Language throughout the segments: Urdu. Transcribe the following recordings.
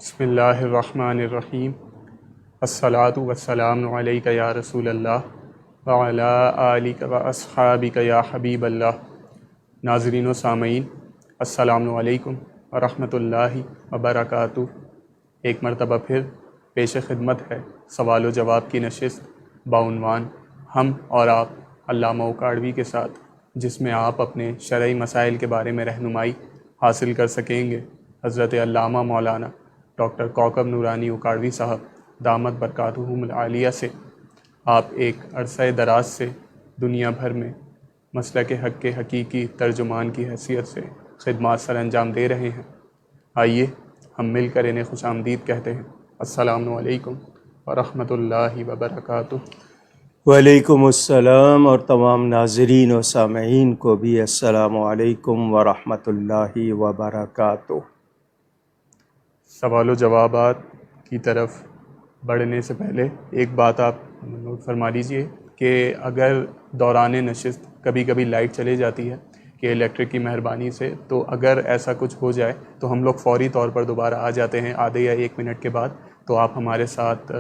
بسم اللہ الرحمن الرحیم الصلاۃ والسلام علیک یا رسول اللہ وعلی آلک و اصحابک یا حبیب اللہ۔ ناظرین و سامعین، السلام علیکم ورحمۃ اللہ وبرکاتہ۔ ایک مرتبہ پھر پیش خدمت ہے سوال و جواب کی نشست بعنوان ہم اور آپ علامہ اکاڑوی کے ساتھ، جس میں آپ اپنے شرعی مسائل کے بارے میں رہنمائی حاصل کر سکیں گے۔ حضرت علامہ مولانا ڈاکٹر کوکب نورانی اکاڑوی صاحب دامت برکاتہم العالیہ سے آپ ایک عرصہ دراز سے دنیا بھر میں مسلک حق کے حقیقی ترجمان کی حیثیت سے خدمات سر انجام دے رہے ہیں۔ آئیے ہم مل کر انہیں خوش آمدید کہتے ہیں۔ السلام علیکم ورحمۃ اللہ وبرکاتہ۔ وعلیکم السلام، اور تمام ناظرین و سامعین کو بھی السلام علیکم ورحمۃ اللہ وبرکاتہ۔ سوال و جوابات کی طرف بڑھنے سے پہلے ایک بات آپ نوٹ فرما لیجئے کہ اگر دوران نشست کبھی کبھی لائٹ چلے جاتی ہے کہ الیکٹرک کی مہربانی سے، تو اگر ایسا کچھ ہو جائے تو ہم لوگ فوری طور پر دوبارہ آ جاتے ہیں آدھے یا 1 منٹ کے بعد، تو آپ ہمارے ساتھ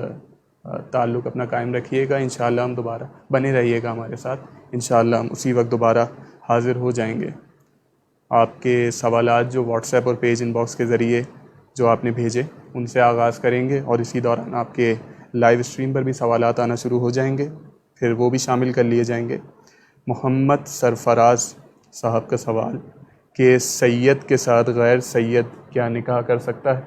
تعلق اپنا قائم رکھیے گا۔ انشاءاللہ ہم دوبارہ بنے رہیے گا ہمارے ساتھ، انشاءاللہ ہم اسی وقت دوبارہ حاضر ہو جائیں گے۔ آپ کے سوالات جو واٹس ایپ اور پیج ان باکس کے ذریعے جو آپ نے بھیجے ان سے آغاز کریں گے، اور اسی دوران آپ کے لائیو اسٹریم پر بھی سوالات آنا شروع ہو جائیں گے، پھر وہ بھی شامل کر لیے جائیں گے۔ محمد سرفراز صاحب کا سوال کہ سید کے ساتھ غیر سید کیا نکاح کر سکتا ہے؟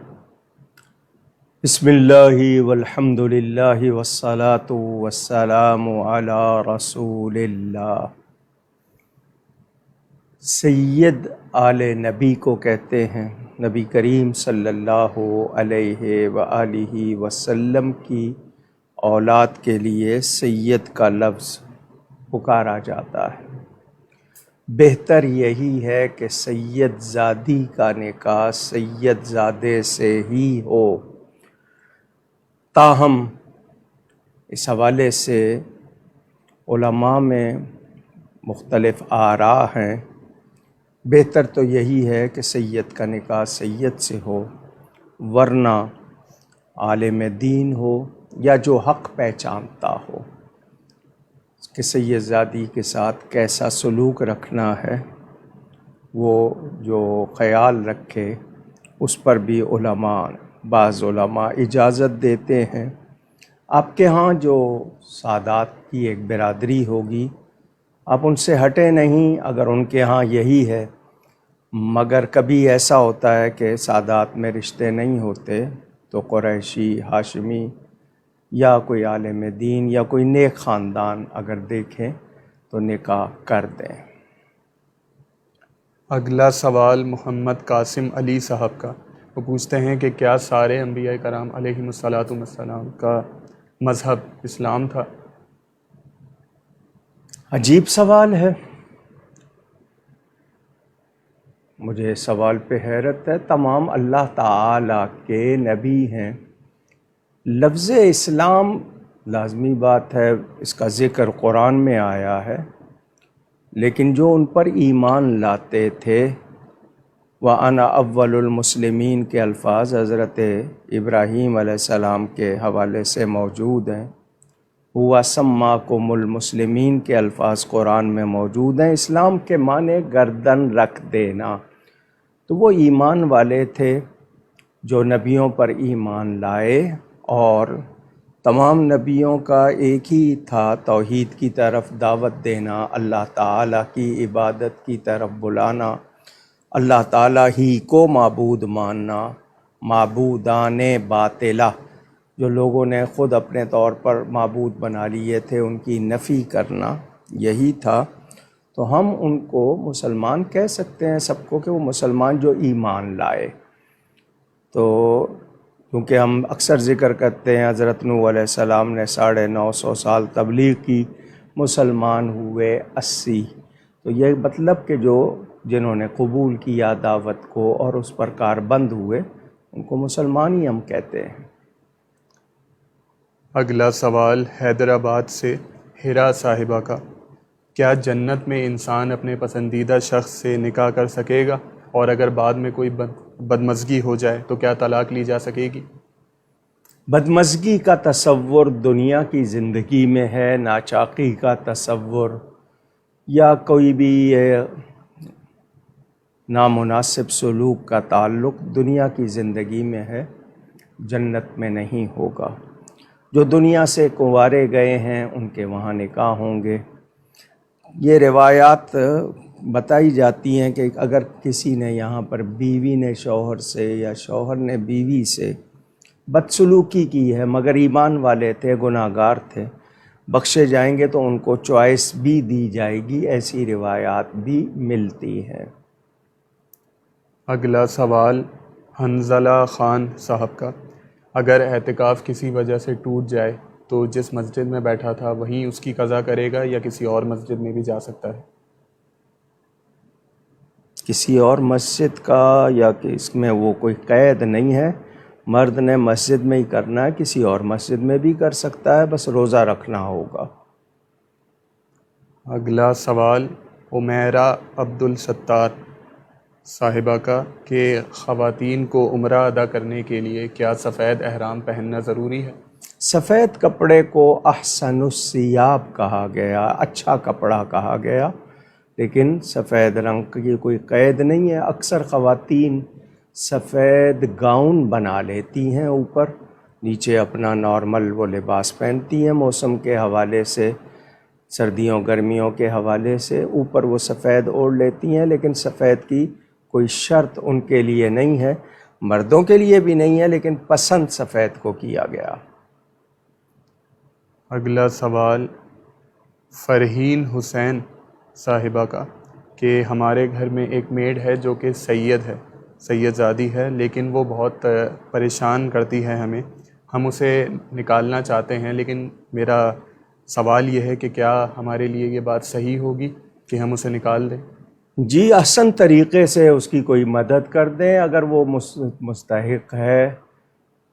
بسم اللہ والحمد للہ والصلاة والسلام علی رسول اللہ۔ سید آل نبی کو کہتے ہیں۔ نبی کریم صلی اللہ علیہ وآلہ وسلم کی اولاد کے لیے سید کا لفظ پکارا جاتا ہے۔ بہتر یہی ہے کہ سید زادی کا نکاح سید زادے سے ہی ہو، تاہم اس حوالے سے علماء میں مختلف آراء ہیں۔ بہتر تو یہی ہے کہ سید کا نکاح سید سے ہو، ورنہ عالم دین ہو یا جو حق پہچانتا ہو کہ سید زادی کے ساتھ کیسا سلوک رکھنا ہے، وہ جو خیال رکھے، اس پر بھی بعض علماء اجازت دیتے ہیں۔ آپ کے ہاں جو سادات کی ایک برادری ہوگی، آپ ان سے ہٹے نہیں اگر ان کے ہاں یہی ہے، مگر کبھی ایسا ہوتا ہے کہ سادات میں رشتے نہیں ہوتے تو قریشی، ہاشمی یا کوئی عالم دین یا کوئی نیک خاندان اگر دیکھیں تو نکاح کر دیں۔ اگلا سوال محمد قاسم علی صاحب کا، وہ پوچھتے ہیں کہ کیا سارے انبیاء کرام علیہم الصلاۃ والسلام کا مذہب اسلام تھا؟ عجیب سوال ہے، مجھے سوال پہ حیرت ہے۔ تمام اللہ تعالیٰ کے نبی ہیں۔ لفظ اسلام لازمی بات ہے، اس کا ذکر قرآن میں آیا ہے، لیکن جو ان پر ایمان لاتے تھے، وَأَنَا أَوَّلُ الْمُسْلِمِينَ کے الفاظ حضرت ابراہیم علیہ السلام کے حوالے سے موجود ہیں۔ ہُوَ سَمَّاكُمُ الْمُسْلِمِينَ کے الفاظ قرآن میں موجود ہیں۔ اسلام کے معنی گردن رکھ دینا، تو وہ ایمان والے تھے جو نبیوں پر ایمان لائے، اور تمام نبیوں کا ایک ہی تھا، توحید کی طرف دعوت دینا، اللہ تعالیٰ کی عبادت کی طرف بلانا، اللہ تعالیٰ ہی کو معبود ماننا، معبودان باطلہ جو لوگوں نے خود اپنے طور پر معبود بنا لیے تھے ان کی نفی کرنا، یہی تھا۔ تو ہم ان کو مسلمان کہہ سکتے ہیں سب کو، کہ وہ مسلمان جو ایمان لائے۔ تو کیونکہ ہم اکثر ذکر کرتے ہیں حضرت نوح علیہ السلام نے 950 سال تبلیغ کی، مسلمان ہوئے 80، تو یہ مطلب کہ جنہوں نے قبول کیا دعوت کو اور اس پر کاربند ہوئے، ان کو مسلمان ہی ہم کہتے ہیں۔ اگلا سوال حیدرآباد سے ہیرا صاحبہ کا، کیا جنت میں انسان اپنے پسندیدہ شخص سے نکاح کر سکے گا، اور اگر بعد میں کوئی بدمزگی ہو جائے تو کیا طلاق لی جا سکے گی؟ بدمزگی کا تصور دنیا کی زندگی میں ہے، ناچاقی کا تصور یا کوئی بھی نامناسب سلوک کا تعلق دنیا کی زندگی میں ہے، جنت میں نہیں ہوگا۔ جو دنیا سے کنوارے گئے ہیں ان کے وہاں نکاح ہوں گے۔ یہ روایات بتائی جاتی ہیں کہ اگر کسی نے یہاں پر بیوی نے شوہر سے یا شوہر نے بیوی سے بدسلوکی کی ہے مگر ایمان والے تھے، گناہ گار تھے، بخشے جائیں گے تو ان کو چوائس بھی دی جائے گی، ایسی روایات بھی ملتی ہیں۔ اگلا سوال حنظلہ خان صاحب کا، اگر اعتکاف کسی وجہ سے ٹوٹ جائے تو جس مسجد میں بیٹھا تھا وہیں اس کی قضا کرے گا یا کسی اور مسجد میں بھی جا سکتا ہے؟ کسی اور مسجد کا یا کہ اس میں وہ کوئی قید نہیں ہے، مرد نے مسجد میں ہی کرنا ہے، کسی اور مسجد میں بھی کر سکتا ہے، بس روزہ رکھنا ہوگا۔ اگلا سوال عمیرہ عبدالستار صاحبہ کا کہ خواتین کو عمرہ ادا کرنے کے لیے کیا سفید احرام پہننا ضروری ہے؟ سفید کپڑے کو احسن الثیاب کہا گیا، اچھا کپڑا کہا گیا، لیکن سفید رنگ کی کوئی قید نہیں ہے۔ اکثر خواتین سفید گاؤن بنا لیتی ہیں، اوپر نیچے اپنا نارمل وہ لباس پہنتی ہیں، موسم کے حوالے سے، سردیوں گرمیوں کے حوالے سے اوپر وہ سفید اوڑھ لیتی ہیں، لیکن سفید کی کوئی شرط ان کے لیے نہیں ہے، مردوں کے لیے بھی نہیں ہے، لیکن پسند سفید کو کیا گیا۔ اگلا سوال فرحین حسین صاحبہ کا کہ ہمارے گھر میں ایک میڈ ہے جو کہ سید زادی ہے، لیکن وہ بہت پریشان کرتی ہے ہمیں، ہم اسے نکالنا چاہتے ہیں، لیکن میرا سوال یہ ہے کہ کیا ہمارے لیے یہ بات صحیح ہوگی کہ ہم اسے نکال دیں؟ جی، احسن طریقے سے اس کی کوئی مدد کر دیں، اگر وہ مستحق ہے،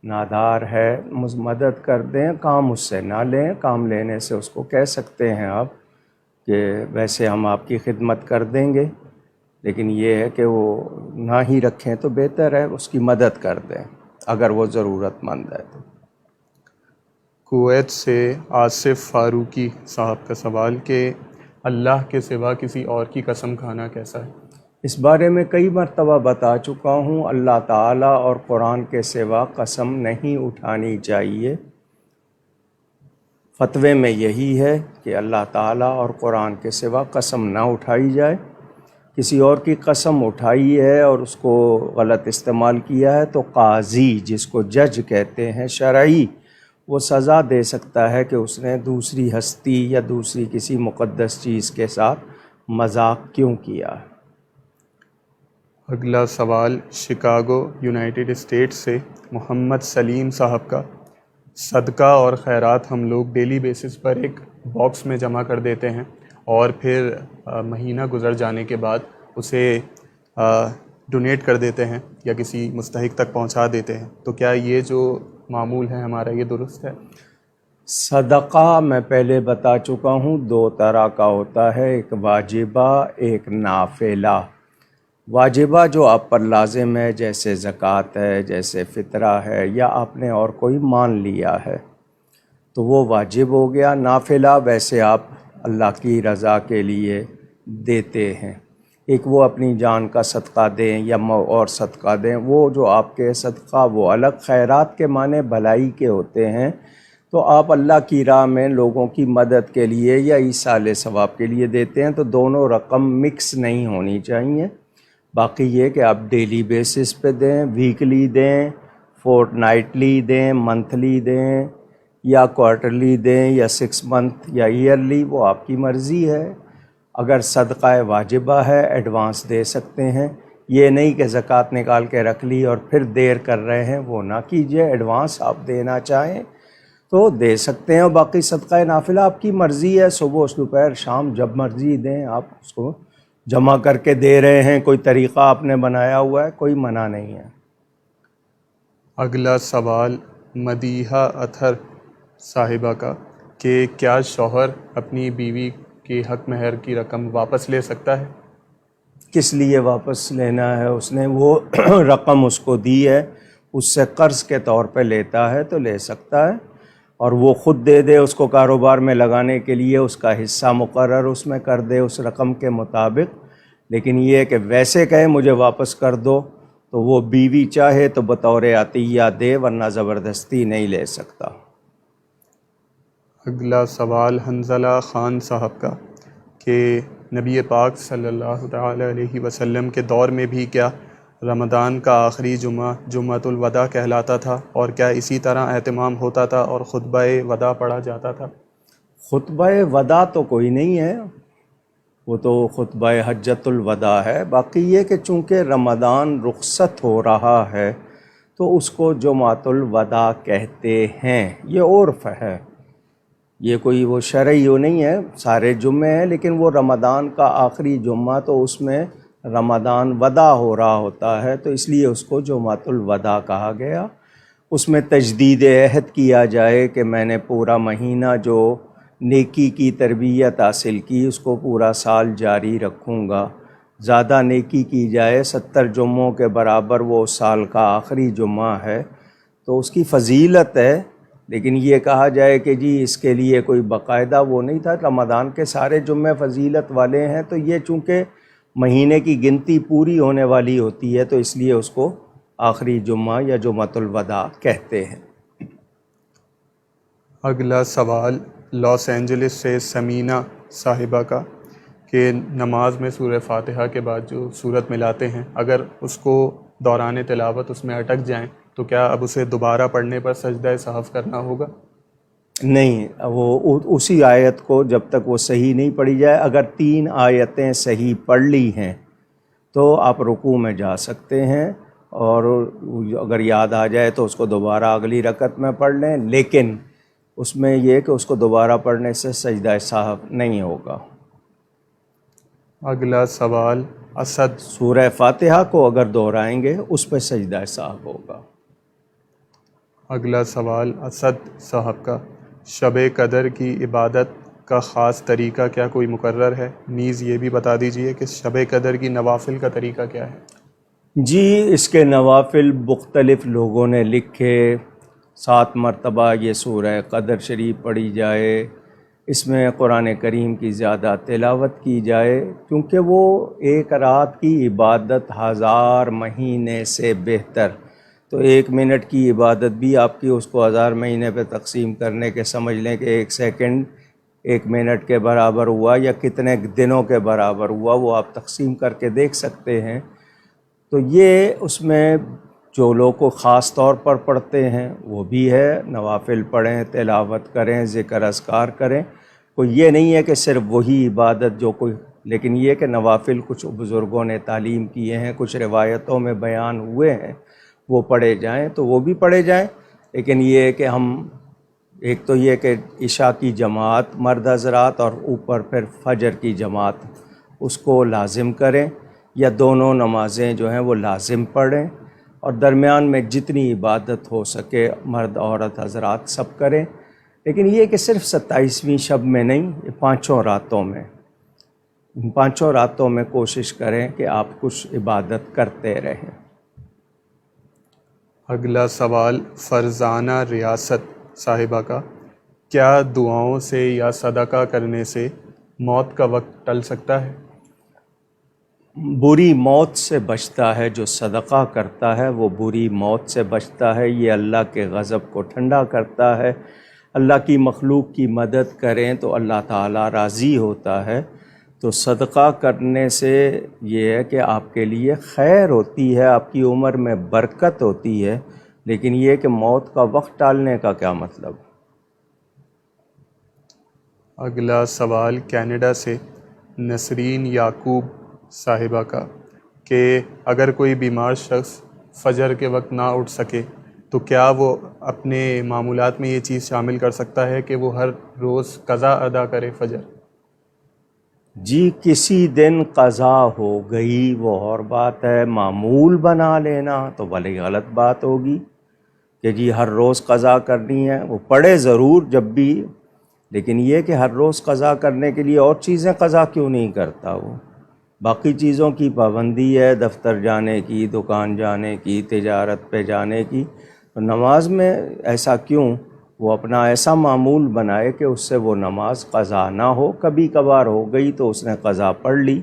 نادار ہے، مدد کر دیں، کام اس سے نہ لیں، کام لینے سے اس کو کہہ سکتے ہیں آپ کہ ویسے ہم آپ کی خدمت کر دیں گے، لیکن یہ ہے کہ وہ نہ ہی رکھیں تو بہتر ہے، اس کی مدد کر دیں اگر وہ ضرورت مند ہے تو۔ کویت سے آصف فاروقی صاحب کا سوال کہ اللہ کے سوا کسی اور کی قسم کھانا کیسا ہے؟ اس بارے میں کئی مرتبہ بتا چکا ہوں، اللہ تعالیٰ اور قرآن کے سوا قسم نہیں اٹھانی چاہیے۔ فتوے میں یہی ہے کہ اللہ تعالیٰ اور قرآن کے سوا قسم نہ اٹھائی جائے۔ کسی اور کی قسم اٹھائی ہے اور اس کو غلط استعمال کیا ہے تو قاضی، جس کو جج کہتے ہیں شرعی، وہ سزا دے سکتا ہے کہ اس نے دوسری ہستی یا دوسری کسی مقدس چیز کے ساتھ مذاق کیوں کیا۔ اگلا سوال شکاگو یونائٹڈ اسٹیٹس سے محمد سلیم صاحب کا، صدقہ اور خیرات ہم لوگ ڈیلی بیسس پر ایک باکس میں جمع کر دیتے ہیں اور پھر مہینہ گزر جانے کے بعد اسے ڈونیٹ کر دیتے ہیں یا کسی مستحق تک پہنچا دیتے ہیں، تو کیا یہ جو معمول ہے ہمارا یہ درست ہے؟ صدقہ میں پہلے بتا چکا ہوں دو طرح کا ہوتا ہے، ایک واجبہ، ایک نافلہ۔ واجبہ جو آپ پر لازم ہے، جیسے زکوٰۃ ہے، جیسے فطرہ ہے، یا آپ نے اور کوئی مان لیا ہے تو وہ واجب ہو گیا۔ نافلہ ویسے آپ اللہ کی رضا کے لیے دیتے ہیں، ایک وہ اپنی جان کا صدقہ دیں یا اور صدقہ دیں، وہ جو آپ کے صدقہ وہ الگ، خیرات کے معنی بھلائی کے ہوتے ہیں، تو آپ اللہ کی راہ میں لوگوں کی مدد کے لیے یا ایصال ثواب کے لیے دیتے ہیں، تو دونوں رقم مکس نہیں ہونی چاہیے۔ باقی یہ کہ آپ ڈیلی بیسس پہ دیں، ویکلی دیں، فورٹ نائٹلی دیں، منتھلی دیں یا کوارٹرلی دیں یا 6 منتھ یا ایئرلی، وہ آپ کی مرضی ہے۔ اگر صدقہ واجبہ ہے ایڈوانس دے سکتے ہیں، یہ نہیں کہ زکوٰۃ نکال کے رکھ لی اور پھر دیر کر رہے ہیں، وہ نہ کیجیے، ایڈوانس آپ دینا چاہیں تو دے سکتے ہیں، اور باقی صدقہ نافلہ آپ کی مرضی ہے، صبح دوپہر شام جب مرضی دیں، آپ اس کو جمع کر کے دے رہے ہیں، کوئی طریقہ آپ نے بنایا ہوا ہے، کوئی منع نہیں ہے۔ اگلا سوال مدیحہ اطہر صاحبہ کا کہ کیا شوہر اپنی بیوی کے حق مہر کی رقم واپس لے سکتا ہے؟ کس لیے واپس لینا ہے؟ اس نے وہ رقم اس کو دی ہے، اس سے قرض کے طور پہ لیتا ہے تو لے سکتا ہے، اور وہ خود دے دے اس کو کاروبار میں لگانے کے لیے، اس کا حصہ مقرر اس میں کر دے اس رقم کے مطابق۔ لیکن یہ کہ ویسے کہے مجھے واپس کر دو، تو وہ بیوی چاہے تو بطور عطیہ دے، ورنہ زبردستی نہیں لے سکتا۔ اگلا سوال حنظلہ خان صاحب کا کہ نبی پاک صلی اللہ تعالی علیہ وسلم کے دور میں بھی کیا رمضان کا آخری جمعہ جمعۃ الوداع کہلاتا تھا، اور کیا اسی طرح اہتمام ہوتا تھا اور خطبہ وداع پڑھا جاتا تھا؟ خطبہ وداع تو کوئی نہیں ہے، وہ تو خطبہ حجۃ الوداع ہے۔ باقی یہ کہ چونکہ رمضان رخصت ہو رہا ہے تو اس کو جمعۃ الوداع کہتے ہیں، یہ عرف ہے، یہ کوئی وہ شرعی وہ نہیں ہے، سارے جمعے ہیں لیکن وہ رمضان کا آخری جمعہ تو اس میں رمضان وداع ہو رہا ہوتا ہے، تو اس لیے اس کو جمعۃ الوداع کہا گیا۔ اس میں تجدید عہد کیا جائے کہ میں نے پورا مہینہ جو نیکی کی تربیت حاصل کی اس کو پورا سال جاری رکھوں گا، زیادہ نیکی کی جائے، 70 جمعوں کے برابر وہ سال کا آخری جمعہ ہے تو اس کی فضیلت ہے۔ لیکن یہ کہا جائے کہ جی اس کے لیے کوئی باقاعدہ وہ نہیں تھا، رمضان کے سارے جمعے فضیلت والے ہیں، تو یہ چونکہ مہینے کی گنتی پوری ہونے والی ہوتی ہے تو اس لیے اس کو آخری جمعہ یا جمعۃ الوداع کہتے ہیں۔ اگلا سوال لاس اینجلس سے سمینہ صاحبہ کا کہ نماز میں سورہ فاتحہ کے بعد جو سورت ملاتے ہیں، اگر اس کو دوران تلاوت اس میں اٹک جائیں تو کیا اب اسے دوبارہ پڑھنے پر سجدہ سہو کرنا ہوگا؟ نہیں، وہ اسی آیت کو جب تک وہ صحیح نہیں پڑھی جائے، اگر 3 آیتیں صحیح پڑھ لی ہیں تو آپ رکوع میں جا سکتے ہیں، اور اگر یاد آ جائے تو اس کو دوبارہ اگلی رکعت میں پڑھ لیں، لیکن اس میں یہ کہ اس کو دوبارہ پڑھنے سے سجدہ سہو نہیں ہوگا۔ اگلا سوال اسد سورہ فاتحہ کو اگر دہرائیں گے اس پہ سجدہ سہو ہوگا۔ اگلا سوال اسد صاحب کا شب قدر کی عبادت کا خاص طریقہ کیا کوئی مقرر ہے؟ نیز یہ بھی بتا دیجئے کہ شب قدر کی نوافل کا طریقہ کیا ہے؟ جی اس کے نوافل مختلف لوگوں نے لکھے، 7 مرتبہ یہ سورہ قدر شریف پڑھی جائے، اس میں قرآن کریم کی زیادہ تلاوت کی جائے، کیونکہ وہ ایک رات کی عبادت 1000 مہینے سے بہتر، تو 1 منٹ کی عبادت بھی آپ کی اس کو 1000 مہینے پہ تقسیم کرنے کے سمجھ لیں کہ 1 سیکنڈ 1 منٹ کے برابر ہوا یا کتنے دنوں کے برابر ہوا، وہ آپ تقسیم کر کے دیکھ سکتے ہیں۔ تو یہ اس میں جو لوگ کو خاص طور پر پڑھتے ہیں وہ بھی ہے، نوافل پڑھیں، تلاوت کریں، ذکر اذکار کریں، کوئی یہ نہیں ہے کہ صرف وہی عبادت جو کوئی، لیکن یہ کہ نوافل کچھ بزرگوں نے تعلیم کیے ہیں، کچھ روایتوں میں بیان ہوئے ہیں، وہ پڑھے جائیں تو وہ بھی پڑھے جائیں۔ لیکن یہ ہے کہ ہم ایک تو یہ کہ عشاء کی جماعت مرد حضرات اور اوپر پھر فجر کی جماعت اس کو لازم کریں، یا دونوں نمازیں جو ہیں وہ لازم پڑھیں، اور درمیان میں جتنی عبادت ہو سکے مرد عورت حضرات سب کریں۔ لیکن یہ کہ صرف 27ویں شب میں نہیں، یہ 5 راتوں میں، ان 5 راتوں میں کوشش کریں کہ آپ کچھ عبادت کرتے رہیں۔ اگلا سوال فرزانہ ریاست صاحبہ کا کیا دعاؤں سے یا صدقہ کرنے سے موت کا وقت ٹل سکتا ہے؟ بری موت سے بچتا ہے جو صدقہ کرتا ہے، وہ بری موت سے بچتا ہے، یہ اللہ کے غضب کو ٹھنڈا کرتا ہے۔ اللہ کی مخلوق کی مدد کریں تو اللہ تعالیٰ راضی ہوتا ہے، تو صدقہ کرنے سے یہ ہے کہ آپ کے لیے خیر ہوتی ہے، آپ کی عمر میں برکت ہوتی ہے، لیکن یہ کہ موت کا وقت ٹالنے کا کیا مطلب؟ اگلا سوال کینیڈا سے نسرین یعقوب صاحبہ کا کہ اگر کوئی بیمار شخص فجر کے وقت نہ اٹھ سکے تو کیا وہ اپنے معمولات میں یہ چیز شامل کر سکتا ہے کہ وہ ہر روز قضا ادا کرے فجر؟ جی کسی دن قضا ہو گئی وہ اور بات ہے، معمول بنا لینا تو بڑی غلط بات ہوگی کہ جی ہر روز قضا کرنی ہے، وہ پڑھے ضرور جب بھی، لیکن یہ کہ ہر روز قضا کرنے کے لیے اور چیزیں قضا کیوں نہیں کرتا وہ؟ باقی چیزوں کی پابندی ہے، دفتر جانے کی، دکان جانے کی، تجارت پہ جانے کی، تو نماز میں ایسا کیوں؟ وہ اپنا ایسا معمول بنائے کہ اس سے وہ نماز قضا نہ ہو، کبھی کبھار ہو گئی تو اس نے قضا پڑھ لی،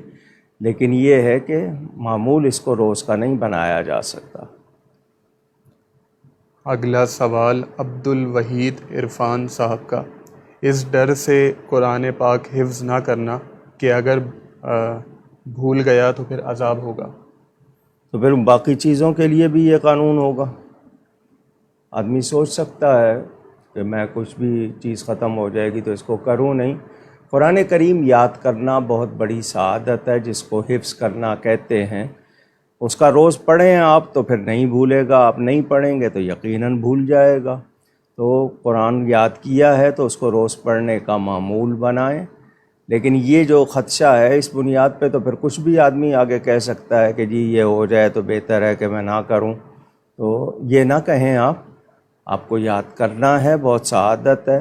لیکن یہ ہے کہ معمول اس کو روز کا نہیں بنایا جا سکتا۔ اگلا سوال عبد الوحید عرفان صاحب کا، اس ڈر سے قرآن پاک حفظ نہ کرنا کہ اگر بھول گیا تو پھر عذاب ہوگا۔ تو پھر باقی چیزوں کے لیے بھی یہ قانون ہوگا۔ آدمی سوچ سکتا ہے کہ میں کچھ بھی چیز ختم ہو جائے گی تو اس کو کروں نہیں۔ قرآن کریم یاد کرنا بہت بڑی سعادت ہے، جس کو حفظ کرنا کہتے ہیں۔ اس کا روز پڑھیں آپ تو پھر نہیں بھولے گا، آپ نہیں پڑھیں گے تو یقیناً بھول جائے گا۔ تو قرآن یاد کیا ہے تو اس کو روز پڑھنے کا معمول بنائیں۔ لیکن یہ جو خدشہ ہے، اس بنیاد پہ تو پھر کچھ بھی آدمی آگے کہہ سکتا ہے کہ جی یہ ہو جائے تو بہتر ہے کہ میں نہ کروں، تو یہ نہ کہیں آپ کو یاد کرنا ہے، بہت سعادت ہے،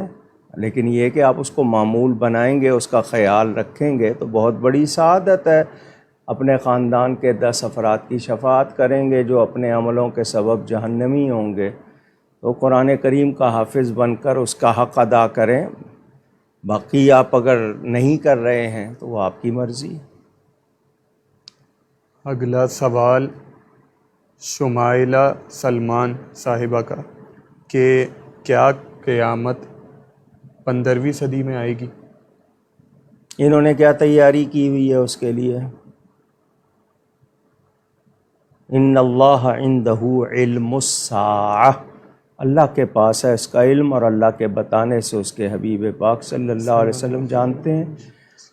لیکن یہ کہ آپ اس کو معمول بنائیں گے، اس کا خیال رکھیں گے تو بہت بڑی سعادت ہے۔ اپنے خاندان کے 10 افراد کی شفاعت کریں گے جو اپنے عملوں کے سبب جہنمی ہوں گے۔ تو قرآن کریم کا حافظ بن کر اس کا حق ادا کریں، باقی آپ اگر نہیں کر رہے ہیں تو وہ آپ کی مرضی ہے۔ اگلا سوال شمائلہ سلمان صاحبہ کا کہ کیا قیامت 15ویں صدی میں آئے گی؟ انہوں نے کیا تیاری کی ہوئی ہے اس کے لیے؟ ان اللہ عندہ علم الساعہ، اللہ کے پاس ہے اس کا علم، اور اللہ کے بتانے سے اس کے حبیب پاک صلی اللہ علیہ وسلم جانتے ہیں۔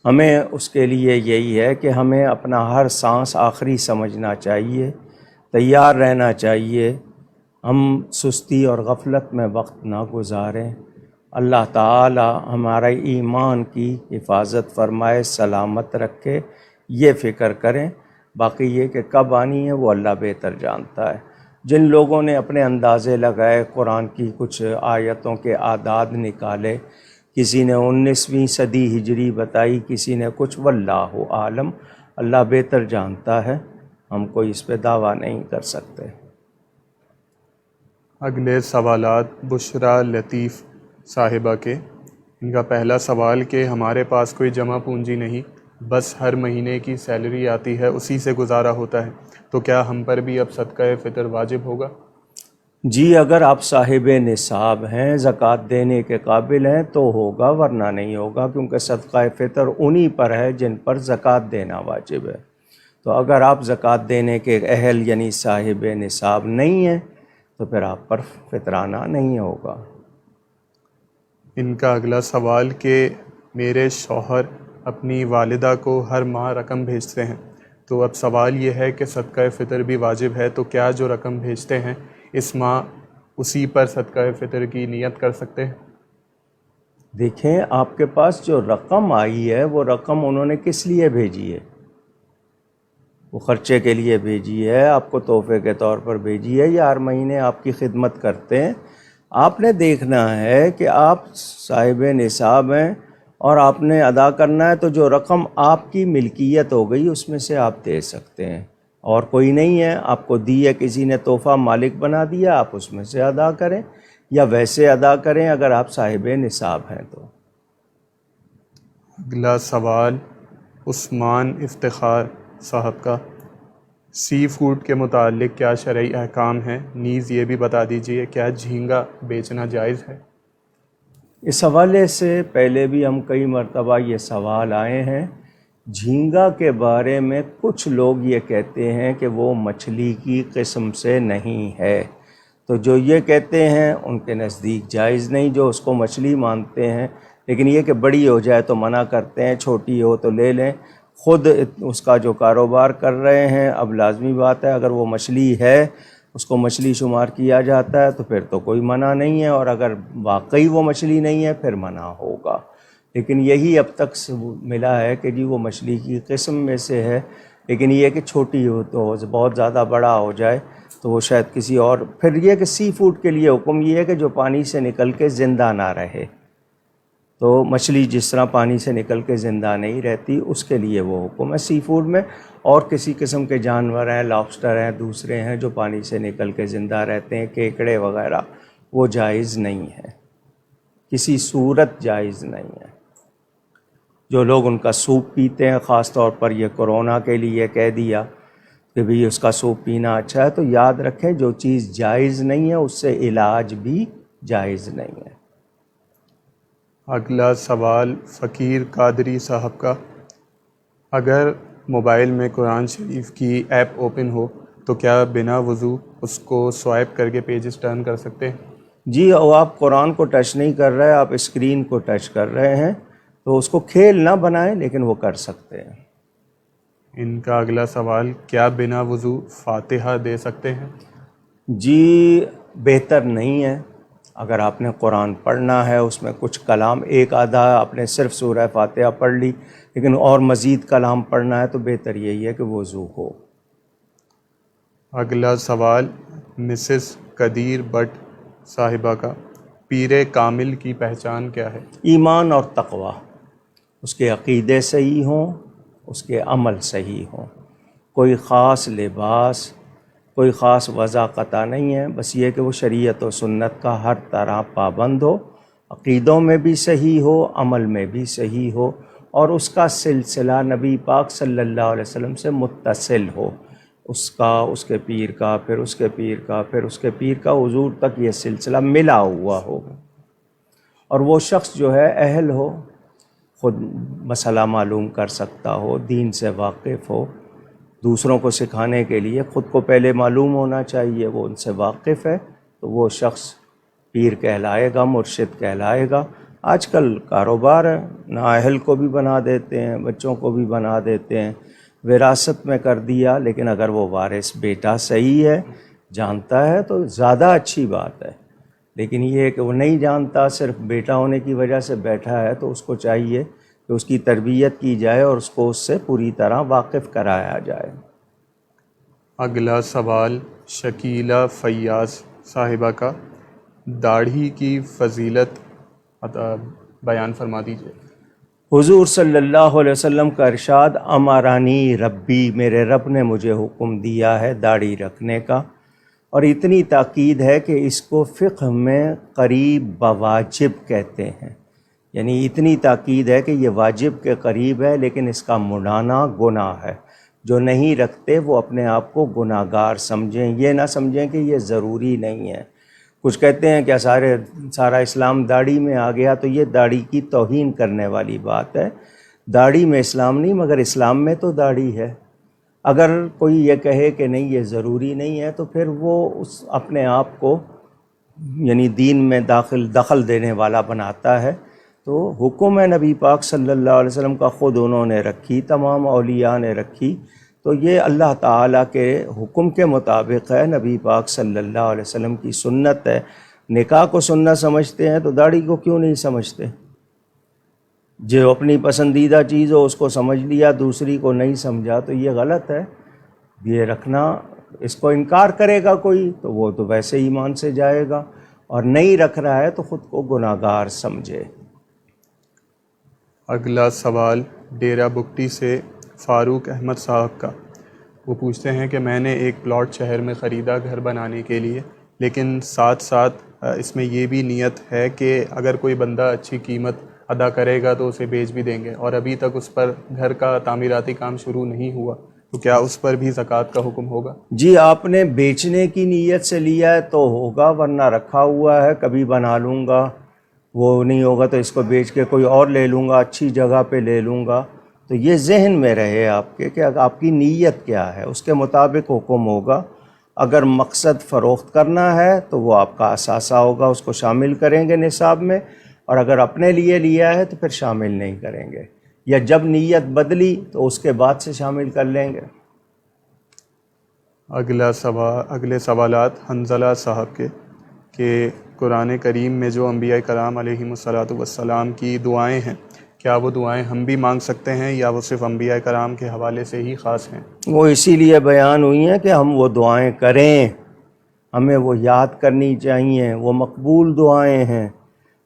ہمیں اس کے لیے یہی ہے کہ ہمیں اپنا ہر سانس آخری سمجھنا چاہیے، تیار رہنا چاہیے، ہم سستی اور غفلت میں وقت نہ گزاریں۔ اللہ تعالی ہمارے ایمان کی حفاظت فرمائے، سلامت رکھے، یہ فکر کریں۔ باقی یہ کہ کب آنی ہے وہ اللہ بہتر جانتا ہے۔ جن لوگوں نے اپنے اندازے لگائے، قرآن کی کچھ آیتوں کے اعداد نکالے، کسی نے 19ویں صدی ہجری بتائی، کسی نے کچھ، واللہ عالم، اللہ بہتر جانتا ہے، ہم کوئی اس پہ دعویٰ نہیں کر سکتے۔ اگلے سوالات بشرا لطیف صاحبہ کے، ان کا پہلا سوال کہ ہمارے پاس کوئی جمع پونجی نہیں، بس ہر مہینے کی سیلری آتی ہے، اسی سے گزارا ہوتا ہے، تو کیا ہم پر بھی اب صدقہ فطر واجب ہوگا؟ جی اگر آپ صاحب نصاب ہیں، زکوٰۃ دینے کے قابل ہیں تو ہوگا، ورنہ نہیں ہوگا، کیونکہ صدقہ فطر انہی پر ہے جن پر زکوٰۃ دینا واجب ہے۔ تو اگر آپ زکوٰۃ دینے کے اہل یعنی صاحب نصاب نہیں ہیں تو پھر آپ پر فطرانہ نہیں ہوگا۔ ان کا اگلا سوال کہ میرے شوہر اپنی والدہ کو ہر ماہ رقم بھیجتے ہیں، تو اب سوال یہ ہے کہ صدقہ فطر بھی واجب ہے، تو کیا جو رقم بھیجتے ہیں اس ماہ اسی پر صدقہ فطر کی نیت کر سکتے ہیں؟ دیکھیں آپ کے پاس جو رقم آئی ہے وہ رقم انہوں نے کس لیے بھیجی ہے؟ وہ خرچے کے لیے بھیجی ہے، آپ کو تحفے کے طور پر بھیجی ہے، یا ہر مہینے آپ کی خدمت کرتے ہیں؟ آپ نے دیکھنا ہے کہ آپ صاحب نصاب ہیں اور آپ نے ادا کرنا ہے، تو جو رقم آپ کی ملکیت ہو گئی اس میں سے آپ دے سکتے ہیں، اور کوئی نہیں ہے آپ کو دی ہے، کسی نے تحفہ مالک بنا دیا، آپ اس میں سے ادا کریں یا ویسے ادا کریں اگر آپ صاحب نصاب ہیں تو۔ اگلا سوال عثمان افتخار صاحب کا، سی فوڈ کے متعلق کیا شرعی احکام ہیں؟ نیز یہ بھی بتا دیجئے کیا جھینگا بیچنا جائز ہے؟ اس حوالے سے پہلے بھی ہم کئی مرتبہ یہ سوال آئے ہیں۔ جھینگا کے بارے میں کچھ لوگ یہ کہتے ہیں کہ وہ مچھلی کی قسم سے نہیں ہے، تو جو یہ کہتے ہیں ان کے نزدیک جائز نہیں، جو اس کو مچھلی مانتے ہیں، لیکن یہ کہ بڑی ہو جائے تو منع کرتے ہیں، چھوٹی ہو تو لے لیں۔ خود اس کا جو کاروبار کر رہے ہیں، اب لازمی بات ہے اگر وہ مچھلی ہے، اس کو مچھلی شمار کیا جاتا ہے تو پھر تو کوئی منع نہیں ہے، اور اگر واقعی وہ مچھلی نہیں ہے پھر منع ہوگا۔ لیکن یہی اب تک ملا ہے کہ جی وہ مچھلی کی قسم میں سے ہے، لیکن یہ کہ چھوٹی ہو تو بہت زیادہ بڑا ہو جائے تو وہ شاید کسی اور۔ پھر یہ کہ سی فوڈ کے لیے حکم یہ ہے کہ جو پانی سے نکل کے زندہ نہ رہے، تو مچھلی جس طرح پانی سے نکل کے زندہ نہیں رہتی، اس کے لیے وہ حکم ہے۔ سی فوڈ میں اور کسی قسم کے جانور ہیں، لابسٹر ہیں، دوسرے ہیں جو پانی سے نکل کے زندہ رہتے ہیں، کیکڑے وغیرہ، وہ جائز نہیں ہے، کسی صورت جائز نہیں ہے۔ جو لوگ ان کا سوپ پیتے ہیں، خاص طور پر یہ کورونا کے لیے کہہ دیا کہ بھئی اس کا سوپ پینا اچھا ہے، تو یاد رکھیں جو چیز جائز نہیں ہے اس سے علاج بھی جائز نہیں ہے۔ اگلا سوال فقیر قادری صاحب کا، اگر موبائل میں قرآن شریف کی ایپ اوپن ہو تو کیا بنا وضو اس کو سوائپ کر کے پیجز ٹرن کر سکتے ہیں؟ جی، اور آپ قرآن کو ٹچ نہیں کر رہے، آپ اسکرین کو ٹچ کر رہے ہیں، تو اس کو کھیل نہ بنائیں، لیکن وہ کر سکتے ہیں۔ ان کا اگلا سوال، کیا بنا وضو فاتحہ دے سکتے ہیں؟ جی بہتر نہیں ہے۔ اگر آپ نے قرآن پڑھنا ہے، اس میں کچھ کلام ایک آدھا آپ نے صرف سورہ فاتحہ پڑھ لی، لیکن اور مزید کلام پڑھنا ہے تو بہتر یہی ہے کہ وضو ہو۔ اگلا سوال مسز قدیر بٹ صاحبہ کا، پیر کامل کی پہچان کیا ہے؟ ایمان اور تقوی، اس کے عقیدے صحیح ہوں، اس کے عمل صحیح ہوں، کوئی خاص لباس، کوئی خاص وضاقتہ نہیں ہے، بس یہ کہ وہ شریعت و سنت کا ہر طرح پابند ہو، عقیدوں میں بھی صحیح ہو، عمل میں بھی صحیح ہو، اور اس کا سلسلہ نبی پاک صلی اللہ علیہ وسلم سے متصل ہو، اس کے پیر کا، پھر اس کے پیر کا، پھر اس کے پیر کا، حضور تک یہ سلسلہ ملا ہوا ہو، اور وہ شخص جو ہے اہل ہو، خود مسئلہ معلوم کر سکتا ہو، دین سے واقف ہو، دوسروں کو سکھانے کے لیے خود کو پہلے معلوم ہونا چاہیے، وہ ان سے واقف ہے، تو وہ شخص پیر کہلائے گا، مرشد کہلائے گا۔ آج کل کاروبار ہے، نااہل کو بھی بنا دیتے ہیں، بچوں کو بھی بنا دیتے ہیں، وراثت میں کر دیا، لیکن اگر وہ وارث بیٹا صحیح ہے، جانتا ہے، تو زیادہ اچھی بات ہے، لیکن یہ کہ وہ نہیں جانتا، صرف بیٹا ہونے کی وجہ سے بیٹھا ہے، تو اس کو چاہیے کہ اس کی تربیت کی جائے اور اس کو اس سے پوری طرح واقف کرایا جائے۔ اگلا سوال شکیلہ فیاض صاحبہ کا، داڑھی کی فضیلت بیان فرما دیجیے۔ حضور صلی اللہ علیہ وسلم کا ارشاد، امرانی ربی، میرے رب نے مجھے حکم دیا ہے داڑھی رکھنے کا، اور اتنی تاکید ہے کہ اس کو فقہ میں قریب بواجب کہتے ہیں، یعنی اتنی تاکید ہے کہ یہ واجب کے قریب ہے، لیکن اس کا مڈانا گناہ ہے۔ جو نہیں رکھتے وہ اپنے آپ کو گناہ گار سمجھیں، یہ نہ سمجھیں کہ یہ ضروری نہیں ہے۔ کچھ کہتے ہیں کہ سارا اسلام داڑھی میں آ گیا، تو یہ داڑھی کی توہین کرنے والی بات ہے۔ داڑھی میں اسلام نہیں، مگر اسلام میں تو داڑھی ہے۔ اگر کوئی یہ کہے کہ نہیں یہ ضروری نہیں ہے، تو پھر وہ اپنے آپ کو یعنی دین میں دخل دینے والا بناتا ہے۔ تو حکم ہے نبی پاک صلی اللہ علیہ وسلم کا، خود انہوں نے رکھی، تمام اولیاء نے رکھی، تو یہ اللہ تعالیٰ کے حکم کے مطابق ہے، نبی پاک صلی اللہ علیہ وسلم کی سنت ہے۔ نکاح کو سنت سمجھتے ہیں تو داڑھی کو کیوں نہیں سمجھتے؟ جو اپنی پسندیدہ چیز ہو اس کو سمجھ لیا، دوسری کو نہیں سمجھا، تو یہ غلط ہے۔ یہ رکھنا، اس کو انکار کرے گا کوئی تو وہ تو ویسے ایمان سے جائے گا، اور نہیں رکھ رہا ہے تو خود کو گناہ گار سمجھے۔ اگلا سوال ڈیرہ بگٹی سے فاروق احمد صاحب کا، وہ پوچھتے ہیں کہ میں نے ایک پلاٹ شہر میں خریدا گھر بنانے کے لیے، لیکن ساتھ ساتھ اس میں یہ بھی نیت ہے کہ اگر کوئی بندہ اچھی قیمت ادا کرے گا تو اسے بیچ بھی دیں گے، اور ابھی تک اس پر گھر کا تعمیراتی کام شروع نہیں ہوا، تو کیا اس پر بھی زکوٰۃ کا حکم ہوگا؟ جی، آپ نے بیچنے کی نیت سے لیا ہے تو ہوگا، ورنہ رکھا ہوا ہے کبھی بنا لوں گا، وہ نہیں ہوگا تو اس کو بیچ کے کوئی اور لے لوں گا، اچھی جگہ پہ لے لوں گا، تو یہ ذہن میں رہے آپ کے کہ آپ کی نیت کیا ہے، اس کے مطابق حکم ہوگا۔ اگر مقصد فروخت کرنا ہے تو وہ آپ کا اثاثہ ہوگا، اس کو شامل کریں گے نصاب میں، اور اگر اپنے لیے لیا ہے تو پھر شامل نہیں کریں گے، یا جب نیت بدلی تو اس کے بعد سے شامل کر لیں گے۔ اگلے سوالات حنزلہ صاحب کے، کہ قرآن کریم میں جو انبیاء کرام علیہم الصلاۃ والسلام کی دعائیں ہیں، کیا وہ دعائیں ہم بھی مانگ سکتے ہیں یا وہ صرف انبیاء کرام کے حوالے سے ہی خاص ہیں؟ وہ اسی لیے بیان ہوئی ہیں کہ ہم وہ دعائیں کریں، ہمیں وہ یاد کرنی چاہیے، وہ مقبول دعائیں ہیں۔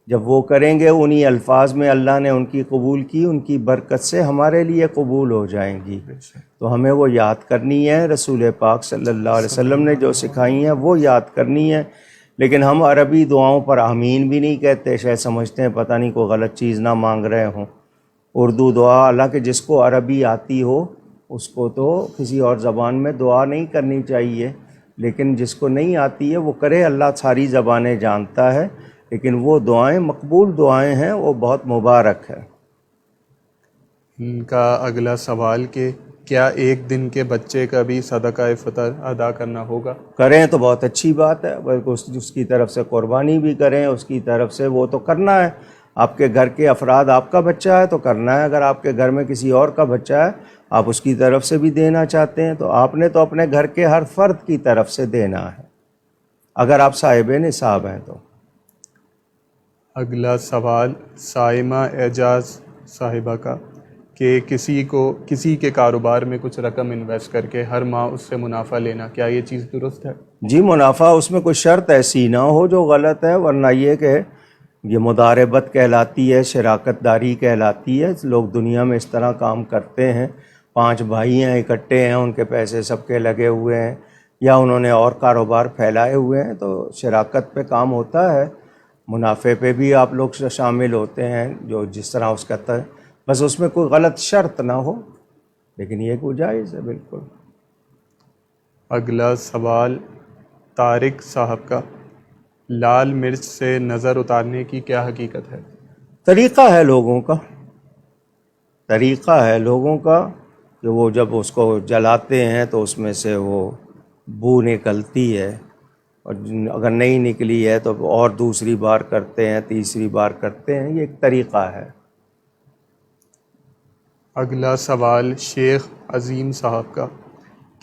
جب وہ کریں گے انہی الفاظ میں اللہ نے ان کی قبول کی، ان کی برکت سے ہمارے لیے قبول ہو جائیں گی۔ تو ہمیں وہ یاد کرنی ہے، رسول پاک صلی اللہ علیہ وسلم نے جو سکھائی ہیں وہ یاد کرنی ہے۔ لیکن ہم عربی دعاؤں پر آمین بھی نہیں کہتے، شاید سمجھتے ہیں پتہ نہیں کوئی غلط چیز نہ مانگ رہے ہوں۔ اردو دعا، حالانکہ جس کو عربی آتی ہو اس کو تو کسی اور زبان میں دعا نہیں کرنی چاہیے، لیکن جس کو نہیں آتی ہے وہ کرے، اللہ ساری زبانیں جانتا ہے، لیکن وہ دعائیں مقبول دعائیں ہیں، وہ بہت مبارک ہے۔ ان کا اگلا سوال کہ کیا ایک دن کے بچے کا بھی صدقہ فطر ادا کرنا ہوگا؟ کریں تو بہت اچھی بات ہے، بلکہ اس کی طرف سے قربانی بھی کریں، اس کی طرف سے وہ تو کرنا ہے۔ آپ کے گھر کے افراد، آپ کا بچہ ہے تو کرنا ہے، اگر آپ کے گھر میں کسی اور کا بچہ ہے آپ اس کی طرف سے بھی دینا چاہتے ہیں تو آپ نے تو اپنے گھر کے ہر فرد کی طرف سے دینا ہے، اگر آپ صاحب نصاب ہیں تو۔ اگلا سوال سائمہ اعجاز صاحبہ کا کہ کسی کے کاروبار میں کچھ رقم انویسٹ کر کے ہر ماہ اس سے منافع لینا، کیا یہ چیز درست ہے؟ جی، منافع اس میں کوئی شرط ایسی نہ ہو جو غلط ہے، ورنہ یہ کہ یہ مداربت کہلاتی ہے، شراکت داری کہلاتی ہے۔ لوگ دنیا میں اس طرح کام کرتے ہیں، 5 بھائی ہیں، اکٹھے ہیں، ان کے پیسے سب کے لگے ہوئے ہیں، یا انہوں نے اور کاروبار پھیلائے ہوئے ہیں، تو شراکت پہ کام ہوتا ہے، منافع پہ بھی آپ لوگ شامل ہوتے ہیں، جو جس طرح اس کا بس اس میں کوئی غلط شرط نہ ہو، لیکن یہ کوئی جائز ہے بالکل۔ اگلا سوال طارق صاحب کا، لال مرچ سے نظر اتارنے کی کیا حقیقت ہے؟ طریقہ ہے لوگوں کا، طریقہ ہے لوگوں کا کہ وہ جب اس کو جلاتے ہیں تو اس میں سے وہ بو نکلتی ہے، اور اگر نہیں نکلی ہے تو اور دوسری بار کرتے ہیں، تیسری بار کرتے ہیں، یہ ایک طریقہ ہے۔ اگلا سوال شیخ عظیم صاحب کا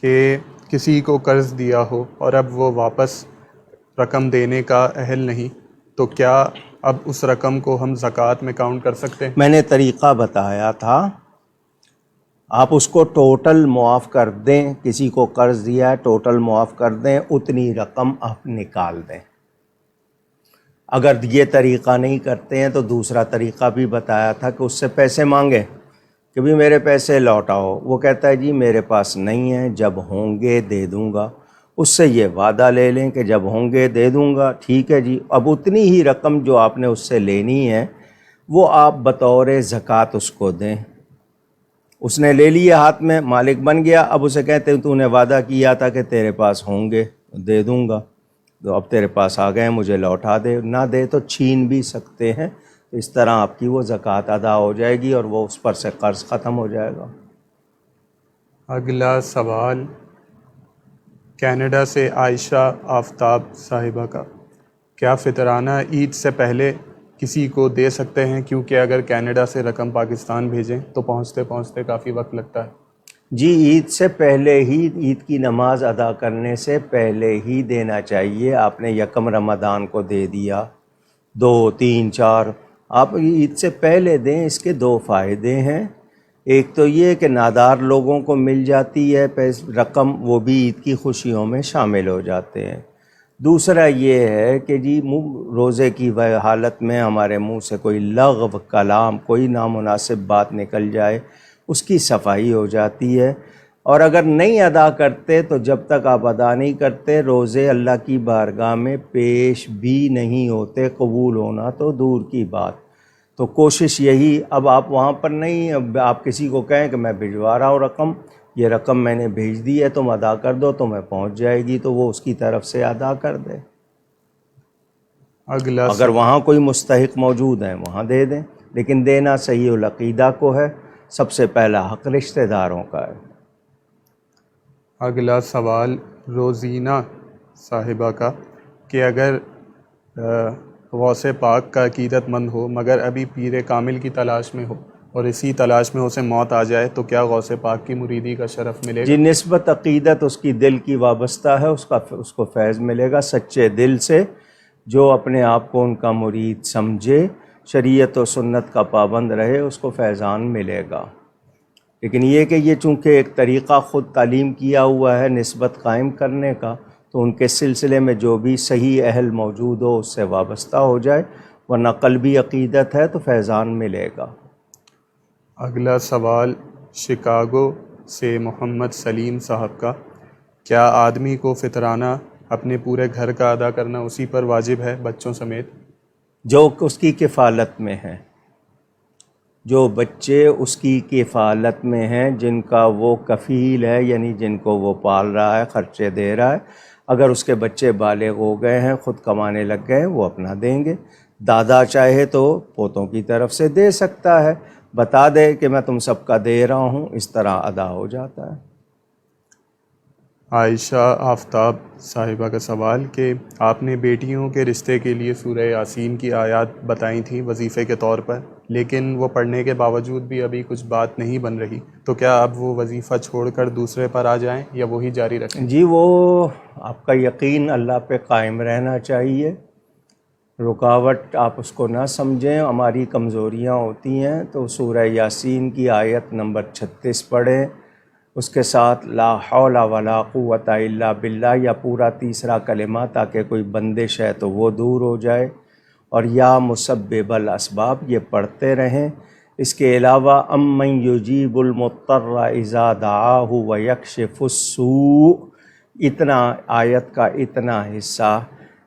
کہ کسی کو قرض دیا ہو اور اب وہ واپس رقم دینے کا اہل نہیں، تو کیا اب اس رقم کو ہم زکوٰۃ میں کاؤنٹ کر سکتے ہیں؟ میں نے طریقہ بتایا تھا، آپ اس کو ٹوٹل معاف کر دیں، کسی کو قرض دیا ہے ٹوٹل معاف کر دیں، اتنی رقم آپ نکال دیں۔ اگر یہ طریقہ نہیں کرتے ہیں تو دوسرا طریقہ بھی بتایا تھا کہ اس سے پیسے مانگیں کہ بھی میرے پیسے لوٹاؤ، وہ کہتا ہے جی میرے پاس نہیں ہیں، جب ہوں گے دے دوں گا، اس سے یہ وعدہ لے لیں کہ جب ہوں گے دے دوں گا، ٹھیک ہے جی، اب اتنی ہی رقم جو آپ نے اس سے لینی ہے وہ آپ بطور زکوٰۃ اس کو دیں۔ اس نے لے لیے ہاتھ میں، مالک بن گیا، اب اسے کہتے ہیں تو نے وعدہ کیا تھا کہ تیرے پاس ہوں گے دے دوں گا، تو اب تیرے پاس آ گئے، مجھے لوٹا دے، نہ دے تو چھین بھی سکتے ہیں، تو اس طرح آپ کی وہ زکوٰۃ ادا ہو جائے گی اور وہ اس پر سے قرض ختم ہو جائے گا۔ اگلا سوال کینیڈا سے عائشہ آفتاب صاحبہ کا، کیا فطرانہ عید سے پہلے کسی کو دے سکتے ہیں، کیونکہ اگر کینیڈا سے رقم پاکستان بھیجیں تو پہنچتے پہنچتے کافی وقت لگتا ہے؟ جی، عید سے پہلے ہی، عید کی نماز ادا کرنے سے پہلے ہی دینا چاہیے۔ آپ نے یکم رمضان کو دے دیا، 2، 3، 4، آپ عید سے پہلے دیں، اس کے 2 فائدے ہیں۔ ایک تو یہ کہ نادار لوگوں کو مل جاتی ہے رقم، وہ بھی عید کی خوشیوں میں شامل ہو جاتے ہیں۔ دوسرا یہ ہے کہ جی روزے کی حالت میں ہمارے منہ سے کوئی لغو کلام، کوئی نامناسب بات نکل جائے، اس کی صفائی ہو جاتی ہے۔ اور اگر نہیں ادا کرتے تو جب تک آپ ادا نہیں کرتے روزے اللہ کی بارگاہ میں پیش بھی نہیں ہوتے، قبول ہونا تو دور کی بات۔ تو کوشش یہی، اب آپ وہاں پر نہیں، اب آپ کسی کو کہیں کہ میں بھجوا رہا ہوں رقم، یہ رقم میں نے بھیج دی ہے، تم ادا کر دو، تمہیں پہنچ جائے گی، تو وہ اس کی طرف سے ادا کر دے۔ اگر وہاں کوئی مستحق موجود ہیں وہاں دے دیں، لیکن دینا صحیح العقیدہ کو ہے، سب سے پہلا حق رشتہ داروں کا ہے۔ اگلا سوال روزینہ صاحبہ کا کہ اگر غوث پاک کا عقیدت مند ہو مگر ابھی پیر کامل کی تلاش میں ہو اور اسی تلاش میں اسے موت آ جائے تو کیا غوث پاک کی مریدی کا شرف ملے گا؟ جی، نسبت عقیدت اس کی دل کی وابستہ ہے، اس کو فیض ملے گا سچے دل سے، جو اپنے آپ کو ان کا مرید سمجھے، شریعت و سنت کا پابند رہے، اس کو فیضان ملے گا۔ لیکن یہ کہ یہ چونکہ ایک طریقہ خود تعلیم کیا ہوا ہے نسبت قائم کرنے کا، تو ان کے سلسلے میں جو بھی صحیح اہل موجود ہو اس سے وابستہ ہو جائے، ورنہ قلبی عقیدت ہے تو فیضان ملے گا۔ اگلا سوال شکاگو سے محمد سلیم صاحب کا، کیا آدمی کو فطرانہ اپنے پورے گھر کا ادا کرنا اسی پر واجب ہے بچوں سمیت؟ جو اس کی کفالت میں ہیں، جو بچے اس کی کفالت میں ہیں، جن کا وہ کفیل ہے، یعنی جن کو وہ پال رہا ہے، خرچے دے رہا ہے، اگر اس کے بچے بالغ ہو گئے ہیں، خود کمانے لگ گئے، وہ اپنا دیں گے۔ دادا چاہے تو پوتوں کی طرف سے دے سکتا ہے، بتا دے کہ میں تم سب کا دے رہا ہوں، اس طرح ادا ہو جاتا ہے۔ عائشہ آفتاب صاحبہ کا سوال کہ آپ نے بیٹیوں کے رشتے کے لیے سورہ یاسین کی آیات بتائی تھیں وظیفے کے طور پر، لیکن وہ پڑھنے کے باوجود بھی ابھی کچھ بات نہیں بن رہی، تو کیا اب وہ وظیفہ چھوڑ کر دوسرے پر آ جائیں یا وہی جاری رکھیں؟ جی، وہ آپ کا یقین اللہ پہ قائم رہنا چاہیے، رکاوٹ آپ اس کو نہ سمجھیں۔ ہماری کمزوریاں ہوتی ہیں تو سورہ یاسین کی آیت نمبر 36 پڑھیں، اس کے ساتھ لا حول ولا قوت الا باللہ یا پورا تیسرا کلمہ، تاکہ کوئی بندش ہے تو وہ دور ہو جائے، اور یا مسبب الاسباب یہ پڑھتے رہیں۔ اس کے علاوہ امن یجیب المضطر اذا دعاہ ویکشف السوء، اتنا آیت کا اتنا حصہ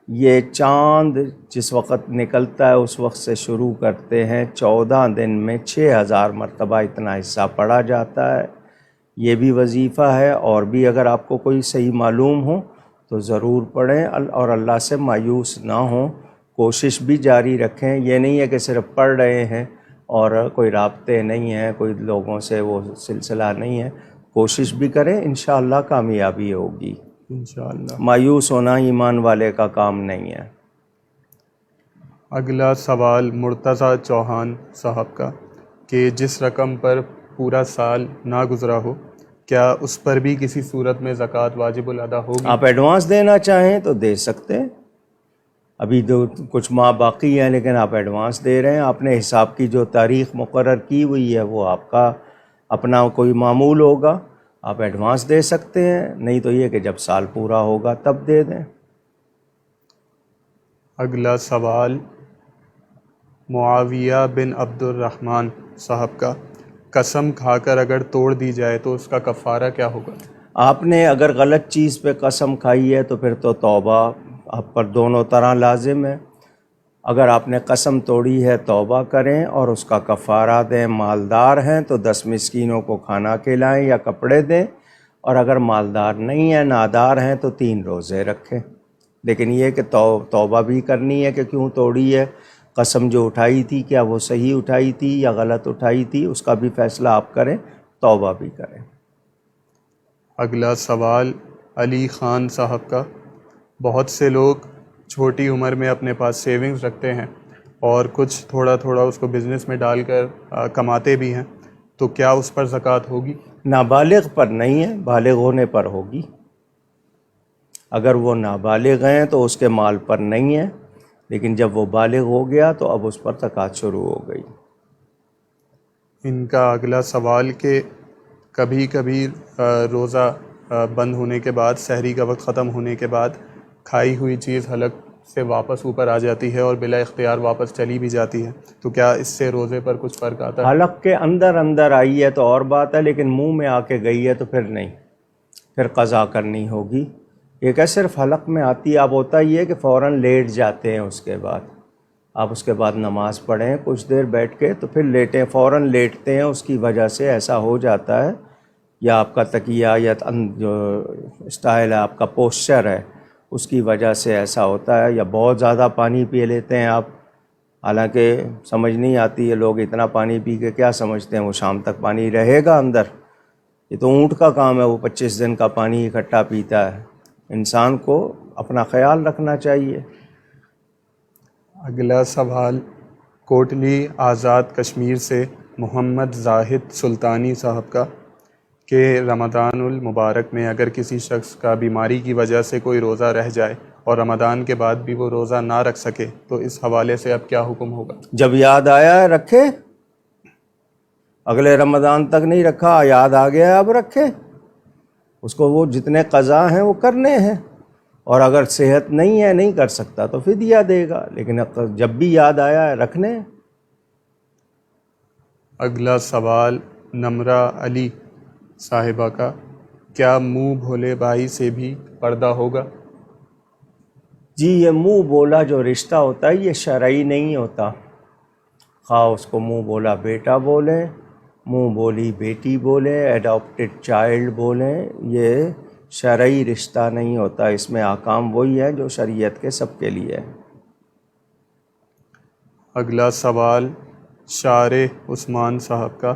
یہ چاند جس وقت نکلتا ہے اس وقت سے شروع کرتے ہیں، 14 دن میں 6000 مرتبہ اتنا حصہ پڑھا جاتا ہے۔ یہ بھی وظیفہ ہے، اور بھی اگر آپ کو کوئی صحیح معلوم ہو تو ضرور پڑھیں، اور اللہ سے مایوس نہ ہوں، کوشش بھی جاری رکھیں۔ یہ نہیں ہے کہ صرف پڑھ رہے ہیں اور کوئی رابطے نہیں ہیں، کوئی لوگوں سے وہ سلسلہ نہیں ہے، کوشش بھی کریں، انشاءاللہ کامیابی ہوگی۔ انشاءاللہ۔ مایوس ہونا ایمان والے کا کام نہیں ہے۔ اگلا سوال مرتضیٰ چوہان صاحب کا کہ جس رقم پر پورا سال نہ گزرا ہو، کیا اس پر بھی کسی صورت میں زکوٰۃ واجب الادا ہوگی؟ آپ ایڈوانس دینا چاہیں تو دے سکتے ہیں، ابھی کچھ ماہ باقی ہیں، لیکن آپ ایڈوانس دے رہے ہیں، آپ نے حساب کی جو تاریخ مقرر کی ہوئی ہے وہ آپ کا اپنا کوئی معمول ہوگا، آپ ایڈوانس دے سکتے ہیں، نہیں تو یہ کہ جب سال پورا ہوگا تب دے دیں۔ اگلا سوال معاویہ بن عبد الرحمن صاحب کا، قسم کھا کر اگر توڑ دی جائے تو اس کا کفارہ کیا ہوگا؟ آپ نے اگر غلط چیز پہ قسم کھائی ہے تو پھر تو توبہ آپ پر دونوں طرح لازم ہے۔ اگر آپ نے قسم توڑی ہے توبہ کریں اور اس کا کفارہ دیں، مالدار ہیں تو 10 مسکینوں کو کھانا کھلائیں یا کپڑے دیں، اور اگر مالدار نہیں ہیں، نادار ہیں تو 3 روزے رکھیں۔ لیکن یہ کہ توبہ بھی کرنی ہے کہ کیوں توڑی ہے، قسم جو اٹھائی تھی کیا وہ صحیح اٹھائی تھی یا غلط اٹھائی تھی، اس کا بھی فیصلہ آپ کریں، توبہ بھی کریں۔ اگلا سوال علی خان صاحب کا، بہت سے لوگ چھوٹی عمر میں اپنے پاس سیونگز رکھتے ہیں اور کچھ تھوڑا تھوڑا اس کو بزنس میں ڈال کر کماتے بھی ہیں، تو کیا اس پر زکوٰۃ ہوگی؟ نابالغ پر نہیں ہے، بالغ ہونے پر ہوگی۔ اگر وہ نابالغ ہیں تو اس کے مال پر نہیں ہے، لیکن جب وہ بالغ ہو گیا تو اب اس پر زکوٰۃ شروع ہو گئی۔ ان کا اگلا سوال کہ کبھی کبھی روزہ بند ہونے کے بعد، سحری کا وقت ختم ہونے کے بعد کھائی ہوئی چیز حلق سے واپس اوپر آ جاتی ہے اور بلا اختیار واپس چلی بھی جاتی ہے، تو کیا اس سے روزے پر کچھ فرق آتا ہے؟ حلق کے اندر آئی ہے تو اور بات ہے، لیکن منہ میں آ کے گئی ہے تو پھر نہیں، پھر قضا کرنی ہوگی۔ یہ کہ صرف حلق میں آتی ہے، اب ہوتا یہ ہے کہ فوراً لیٹ جاتے ہیں، اس کے بعد آپ اس کے بعد نماز پڑھیں کچھ دیر بیٹھ کے تو پھر لیٹیں، فوراً لیٹتے ہیں، اس کی وجہ سے ایسا ہو جاتا ہے، یا آپ کا تکیہ یا جو اسٹائل ہے، آپ کا پوسچر ہے، اس کی وجہ سے ایسا ہوتا ہے، یا بہت زیادہ پانی پی لیتے ہیں آپ، حالانکہ سمجھ نہیں آتی ہے، لوگ اتنا پانی پی کے کیا سمجھتے ہیں وہ شام تک پانی رہے گا اندر، یہ تو اونٹ کا کام ہے، وہ 25 دن کا پانی اکٹھا پیتا ہے۔ انسان کو اپنا خیال رکھنا چاہیے۔ اگلا سوال کوٹلی آزاد کشمیر سے محمد زاہد سلطانی صاحب کا کہ رمضان المبارک میں اگر کسی شخص کا بیماری کی وجہ سے کوئی روزہ رہ جائے اور رمضان کے بعد بھی وہ روزہ نہ رکھ سکے تو اس حوالے سے اب کیا حکم ہوگا؟ جب یاد آیا ہے رکھے، اگلے رمضان تک نہیں رکھا، یاد آ گیا اب رکھے، اس کو وہ جتنے قضا ہیں وہ کرنے ہیں، اور اگر صحت نہیں ہے، نہیں کر سکتا تو فدیہ دے گا، لیکن جب بھی یاد آیا ہے رکھنے۔ اگلا سوال نمرہ علی صاحبہ کا، کیا منہ بھولے بھائی سے بھی پردہ ہوگا؟ جی، یہ منہ بولا جو رشتہ ہوتا ہے یہ شرعی نہیں ہوتا، خواہ اس کو منہ بولا بیٹا بولیں، منہ بولی بیٹی بولیں، ایڈاپٹڈ چائلڈ بولیں، یہ شرعی رشتہ نہیں ہوتا، اس میں احکام وہی ہے جو شریعت کے سب کے لیے ہے۔ اگلا سوال شارح عثمان صاحب کا،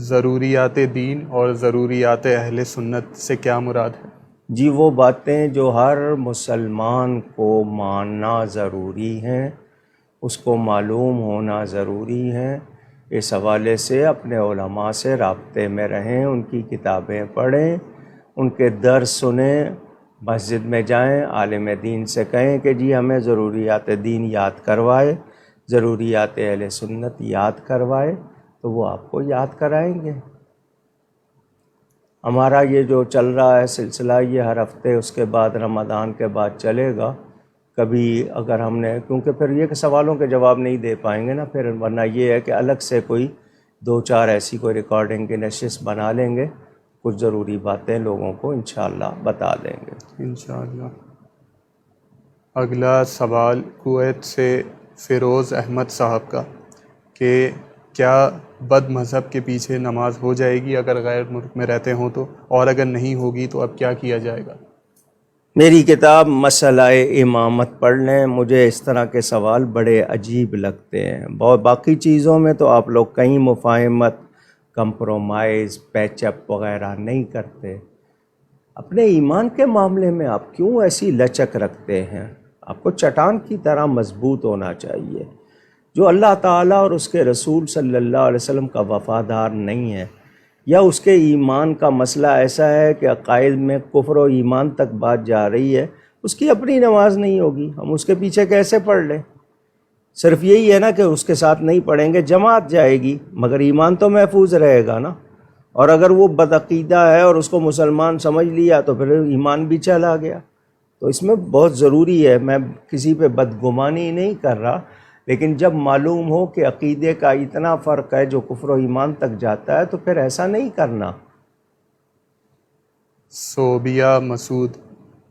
ضروریات دین اور ضروریات اہل سنت سے کیا مراد ہے؟ جی، وہ باتیں جو ہر مسلمان کو ماننا ضروری ہیں، اس کو معلوم ہونا ضروری ہے، اس حوالے سے اپنے علماء سے رابطے میں رہیں، ان کی کتابیں پڑھیں، ان کے درس سنیں، مسجد میں جائیں، عالم دین سے کہیں کہ جی ہمیں ضروریات دین یاد کروائے، ضروریات اہل سنت یاد کروائے، تو وہ آپ کو یاد کرائیں گے۔ ہمارا یہ جو چل رہا ہے سلسلہ، یہ ہر ہفتے اس کے بعد رمضان کے بعد چلے گا۔ کبھی اگر ہم نے، کیونکہ پھر یہ کہ سوالوں کے جواب نہیں دے پائیں گے نا پھر، ورنہ یہ ہے کہ الگ سے کوئی 2-4 ایسی کوئی ریکارڈنگ کی نشست بنا لیں گے، کچھ ضروری باتیں لوگوں کو انشاءاللہ بتا دیں گے انشاءاللہ۔ اگلا سوال کویت سے فیروز احمد صاحب کا، کہ کیا بد مذہب کے پیچھے نماز ہو جائے گی اگر غیر ملک میں رہتے ہوں تو، اور اگر نہیں ہوگی تو اب کیا کیا جائے گا؟ میری کتاب مسئلہ امامت پڑھ لیں، مجھے اس طرح کے سوال بڑے عجیب لگتے ہیں۔ بہت باقی چیزوں میں تو آپ لوگ کہیں مفاہمت، کمپرومائز، پیچ اپ وغیرہ نہیں کرتے، اپنے ایمان کے معاملے میں آپ کیوں ایسی لچک رکھتے ہیں؟ آپ کو چٹان کی طرح مضبوط ہونا چاہیے۔ جو اللہ تعالیٰ اور اس کے رسول صلی اللہ علیہ وسلم کا وفادار نہیں ہے، یا اس کے ایمان کا مسئلہ ایسا ہے کہ عقائد میں کفر و ایمان تک بات جا رہی ہے، اس کی اپنی نماز نہیں ہوگی، ہم اس کے پیچھے کیسے پڑھ لیں؟ صرف یہی ہے نا کہ اس کے ساتھ نہیں پڑھیں گے، جماعت جائے گی مگر ایمان تو محفوظ رہے گا نا۔ اور اگر وہ بدعقیدہ ہے اور اس کو مسلمان سمجھ لیا تو پھر ایمان بھی چلا گیا۔ تو اس میں بہت ضروری ہے، میں کسی پہ بدگمانی نہیں کر رہا، لیکن جب معلوم ہو کہ عقیدے کا اتنا فرق ہے جو کفر و ایمان تک جاتا ہے تو پھر ایسا نہیں کرنا۔ صوبیہ مسعود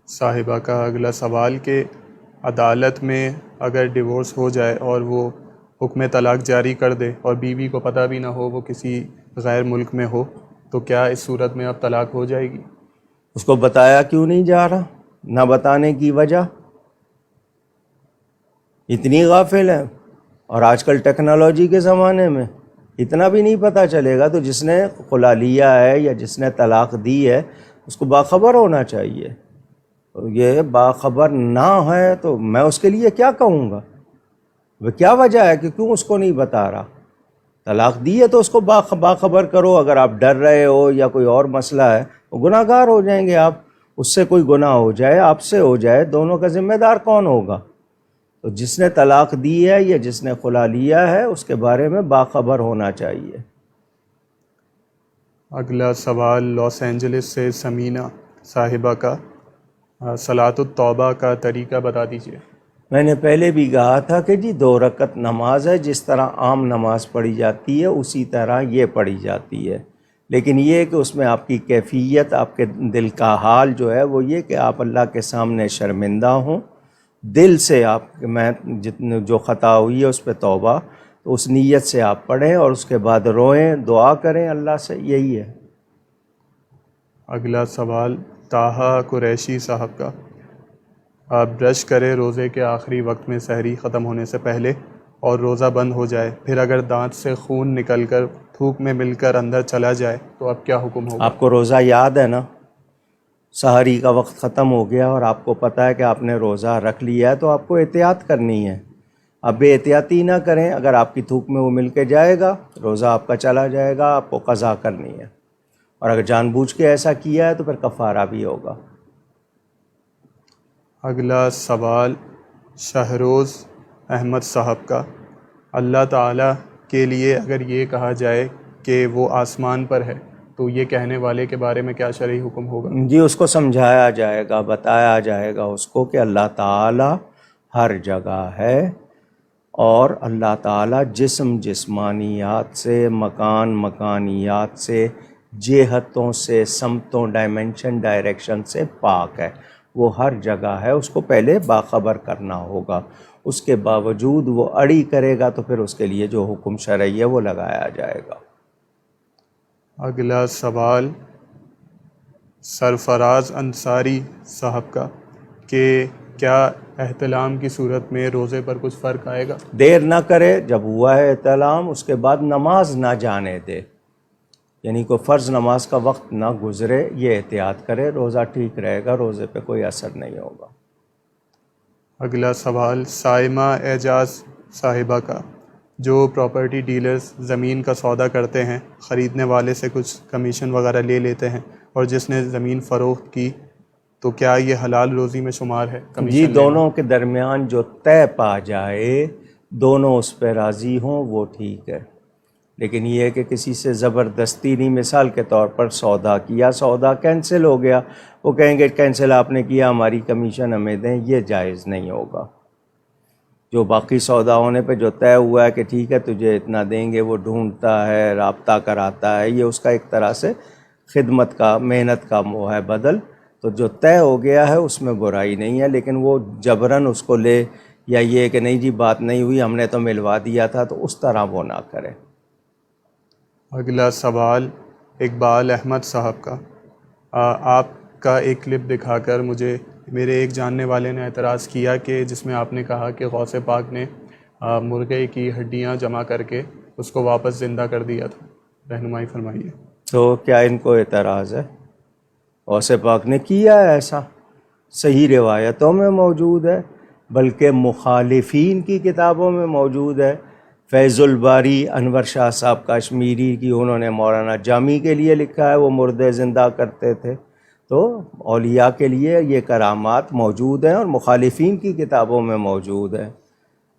صاحبہ کا اگلا سوال، کہ عدالت میں اگر ڈیورس ہو جائے اور وہ حکم طلاق جاری کر دے اور بیوی کو پتہ بھی نہ ہو، وہ کسی غیر ملک میں ہو، تو کیا اس صورت میں اب طلاق ہو جائے گی؟ اس کو بتایا کیوں نہیں جا رہا؟ نہ بتانے کی وجہ اتنی غافل ہے، اور آج کل ٹیکنالوجی کے زمانے میں اتنا بھی نہیں پتہ چلے گا، تو جس نے خلا لیا ہے یا جس نے طلاق دی ہے اس کو باخبر ہونا چاہیے۔ یہ باخبر نہ ہے تو میں اس کے لیے کیا کہوں گا؟ وہ کیا وجہ ہے کہ کیوں اس کو نہیں بتا رہا؟ طلاق دی ہے تو اس کو باخبر کرو۔ اگر آپ ڈر رہے ہو یا کوئی اور مسئلہ ہے، وہ گناہ گار ہو جائیں گے آپ، اس سے کوئی گناہ ہو جائے، آپ سے ہو جائے، دونوں کا ذمہ دار کون ہوگا؟ تو جس نے طلاق دی ہے یا جس نے خلا لیا ہے اس کے بارے میں باخبر ہونا چاہیے۔ اگلا سوال لاس اینجلس سے سمینہ صاحبہ کا، صلاۃ التوبہ کا طریقہ بتا دیجیے۔ میں نے پہلے بھی کہا تھا کہ جی 2 رکعت نماز ہے، جس طرح عام نماز پڑھی جاتی ہے اسی طرح یہ پڑھی جاتی ہے، لیکن یہ کہ اس میں آپ کی کیفیت، آپ کے دل کا حال جو ہے وہ یہ کہ آپ اللہ کے سامنے شرمندہ ہوں، دل سے آپ میں جتنے جو خطا ہوئی ہے اس پہ توبہ، تو اس نیت سے آپ پڑھیں اور اس کے بعد روئیں، دعا کریں اللہ سے، یہی ہے۔ اگلا سوال طاہا قریشی صاحب کا، آپ برش کرے روزے کے آخری وقت میں سحری ختم ہونے سے پہلے اور روزہ بند ہو جائے، پھر اگر دانت سے خون نکل کر تھوک میں مل کر اندر چلا جائے تو اب کیا حکم ہوگا؟ آپ کو روزہ یاد ہے نا، سحری کا وقت ختم ہو گیا اور آپ کو پتہ ہے کہ آپ نے روزہ رکھ لیا ہے، تو آپ کو احتیاط کرنی ہے۔ اب بے احتیاطی نہ کریں، اگر آپ کی تھوک میں وہ مل کے جائے گا روزہ آپ کا چلا جائے گا، آپ کو قضا کرنی ہے، اور اگر جان بوجھ کے ایسا کیا ہے تو پھر کفارہ بھی ہوگا۔ اگلا سوال شہروز احمد صاحب کا، اللہ تعالیٰ کے لیے اگر یہ کہا جائے کہ وہ آسمان پر ہے تو یہ کہنے والے کے بارے میں کیا شرعی حکم ہوگا؟ جی اس کو سمجھایا جائے گا، بتایا جائے گا اس کو کہ اللہ تعالیٰ ہر جگہ ہے، اور اللہ تعالیٰ جسم جسمانیات سے، مکان مکانیات سے، جہتوں سے، سمتوں، ڈائمنشن ڈائریکشن سے پاک ہے، وہ ہر جگہ ہے، اس کو پہلے باخبر کرنا ہوگا۔ اس کے باوجود وہ اڑی کرے گا تو پھر اس کے لیے جو حکم شرعی ہے وہ لگایا جائے گا۔ اگلا سوال سرفراز انصاری صاحب کا کہ کیا احتلام کی صورت میں روزے پر کچھ فرق آئے گا؟ دیر نہ کرے، جب ہوا ہے احتلام اس کے بعد نماز نہ جانے دے، یعنی کوئی فرض نماز کا وقت نہ گزرے، یہ احتیاط کرے، روزہ ٹھیک رہے گا، روزے پہ کوئی اثر نہیں ہوگا۔ اگلا سوال سائمہ اعجاز صاحبہ کا، جو پراپرٹی ڈیلرز زمین کا سودا کرتے ہیں، خریدنے والے سے کچھ کمیشن وغیرہ لے لیتے ہیں، اور جس نے زمین فروخت کی تو کیا یہ حلال روزی میں شمار ہے؟ جی دونوں کے درمیان جو طے پا جائے، دونوں اس پہ راضی ہوں، وہ ٹھیک ہے، لیکن یہ ہے کہ کسی سے زبردستی نہیں، مثال کے طور پر سودا کیا، سودا کینسل ہو گیا، وہ کہیں گے کینسل آپ نے کیا، ہماری کمیشن ہمیں دیں، یہ جائز نہیں ہوگا۔ جو باقی سودا ہونے پہ جو طے ہوا ہے کہ ٹھیک ہے تجھے اتنا دیں گے، وہ ڈھونڈتا ہے، رابطہ کراتا ہے، یہ اس کا ایک طرح سے خدمت کا، محنت کا وہ ہے بدل، تو جو طے ہو گیا ہے اس میں برائی نہیں ہے، لیکن وہ جبراً اس کو لے، یا یہ کہ نہیں جی بات نہیں ہوئی ہم نے تو ملوا دیا تھا، تو اس طرح وہ نہ کرے۔ اگلا سوال اقبال احمد صاحب کا، آپ کا ایک کلپ دکھا کر مجھے میرے ایک جاننے والے نے اعتراض کیا کہ جس میں آپ نے کہا کہ غوث پاک نے مرغے کی ہڈیاں جمع کر کے اس کو واپس زندہ کر دیا تھا، رہنمائی فرمائیے۔ تو کیا ان کو اعتراض ہے؟ غوث پاک نے کیا ہے ایسا، صحیح روایتوں میں موجود ہے، بلکہ مخالفین کی کتابوں میں موجود ہے۔ فیض الباری انور شاہ صاحب کشمیری کی، انہوں نے مولانا جامی کے لیے لکھا ہے، وہ مردے زندہ کرتے تھے، تو اولیاء کے لیے یہ کرامات موجود ہیں اور مخالفین کی کتابوں میں موجود ہیں۔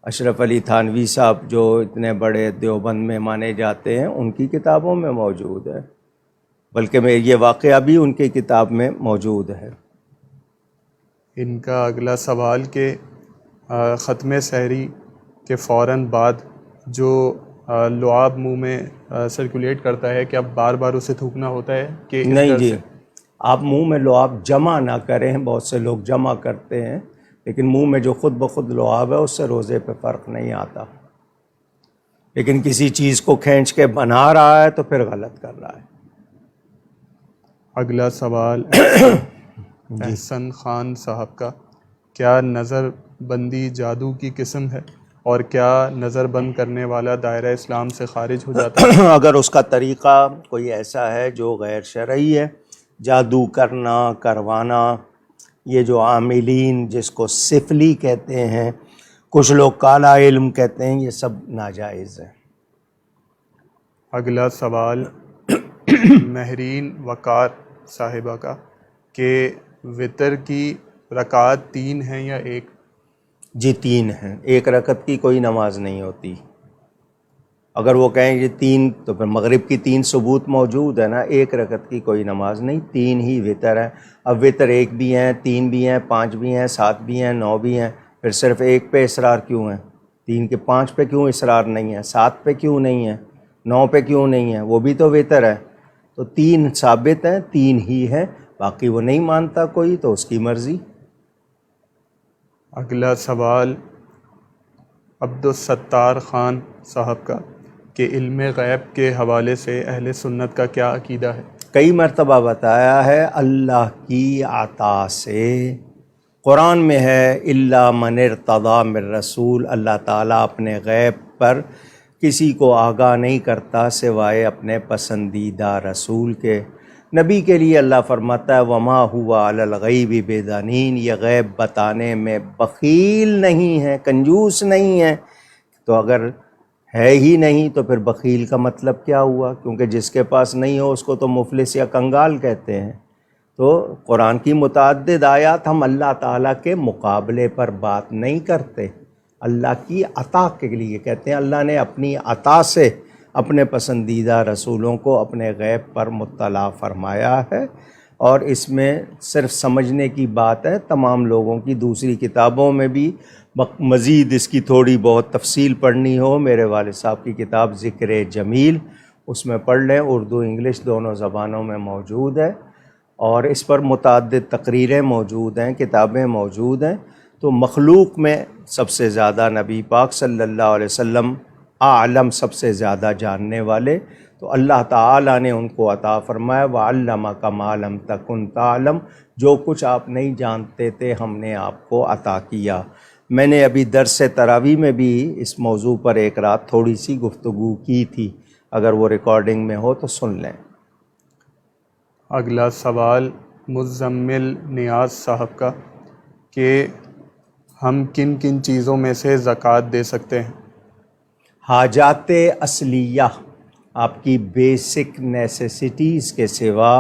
اشرف علی تھانوی صاحب جو اتنے بڑے دیوبند میں مانے جاتے ہیں، ان کی کتابوں میں موجود ہے، بلکہ یہ واقعہ بھی ان کی کتاب میں موجود ہے۔ ان کا اگلا سوال کہ ختم سحری کے فوراً بعد جو لعاب منہ میں سرکولیٹ کرتا ہے، کہ اب بار بار اسے تھوکنا ہوتا ہے کہ اس نہیں ڈر جی، سے؟ آپ منہ میں لعاب جمع نہ کریں، بہت سے لوگ جمع کرتے ہیں، لیکن منہ میں جو خود بخود لعاب ہے اس سے روزے پہ فرق نہیں آتا، لیکن کسی چیز کو کھینچ کے بنا رہا ہے تو پھر غلط کر رہا ہے۔ اگلا سوال احسن خان صاحب کا، کیا نظر بندی جادو کی قسم ہے، اور کیا نظر بند کرنے والا دائرہ اسلام سے خارج ہو جاتا ہے؟ اگر اس کا طریقہ کوئی ایسا ہے جو غیر شرعی ہے، جادو کرنا، کروانا، یہ جو عاملین جس کو سفلی کہتے ہیں، کچھ لوگ کالا علم کہتے ہیں، یہ سب ناجائز ہے۔ اگلا سوال مہرین وقار صاحبہ کا کہ وتر کی رکعات 3 ہیں یا 1؟ جی 3 ہیں، 1 رکعت کی کوئی نماز نہیں ہوتی۔ اگر وہ کہیں یہ 3 تو پھر مغرب کی 3 ثبوت موجود ہے نا، 1 رکعت کی کوئی نماز نہیں، 3 ہی وتر ہے۔ اب وتر 1 بھی ہیں، 3 بھی ہیں، 5 بھی ہیں، 7 بھی ہیں، 9 بھی ہیں، پھر صرف 1 پہ اصرار کیوں ہے؟ 3 کے 5 پہ کیوں اصرار نہیں ہے؟ 7 پہ کیوں نہیں ہے؟ 9 پہ کیوں نہیں ہے؟ وہ بھی تو وتر ہے۔ تو 3 ثابت ہیں، 3 ہی ہیں، باقی وہ نہیں مانتا کوئی تو اس کی مرضی۔ اگلا سوال عبدالستار خان صاحب کا کہ علم غیب کے حوالے سے اہل سنت کا کیا عقیدہ ہے؟ کئی مرتبہ بتایا ہے، اللہ کی عطا سے، قرآن میں ہے الا من ارتضی من رسول، اللہ تعالیٰ اپنے غیب پر کسی کو آگاہ نہیں کرتا سوائے اپنے پسندیدہ رسول کے۔ نبی کے لیے اللہ فرماتا ہے وما ہوا علی الغیب بضنین، یہ غیب بتانے میں بخیل نہیں ہے، کنجوس نہیں ہے۔ تو اگر ہے ہی نہیں تو پھر بخیل کا مطلب کیا ہوا؟ کیونکہ جس کے پاس نہیں ہو اس کو تو مفلس یا کنگال کہتے ہیں۔ تو قرآن کی متعدد آیات ہم اللہ تعالیٰ کے مقابلے پر بات نہیں کرتے، اللہ کی عطا کے لیے کہتے ہیں۔ اللہ نے اپنی عطا سے اپنے پسندیدہ رسولوں کو اپنے غیب پر مطلع فرمایا ہے، اور اس میں صرف سمجھنے کی بات ہے، تمام لوگوں کی دوسری کتابوں میں بھی مزید اس کی تھوڑی بہت تفصیل پڑھنی ہو، میرے والد صاحب کی کتاب ذکر جمیل اس میں پڑھ لیں، اردو انگلش دونوں زبانوں میں موجود ہے، اور اس پر متعدد تقریریں موجود ہیں، کتابیں موجود ہیں۔ تو مخلوق میں سب سے زیادہ نبی پاک صلی اللہ علیہ وسلم عالم، سب سے زیادہ جاننے والے، تو اللہ تعالیٰ نے ان کو عطا فرمایا وَعَلَّمَكَ مَا لَمْ تَكُنْ تَعْلَمْ، جو کچھ آپ نہیں جانتے تھے ہم نے آپ کو عطا کیا۔ میں نے ابھی درس تراویح میں بھی اس موضوع پر ایک رات تھوڑی سی گفتگو کی تھی، اگر وہ ریکارڈنگ میں ہو تو سن لیں۔ اگلا سوال مزمل نیاز صاحب کا کہ ہم کن کن چیزوں میں سے زکوٰۃ دے سکتے ہیں؟ حاجات اصلیہ، آپ کی بیسک نیسیسٹیز کے سوا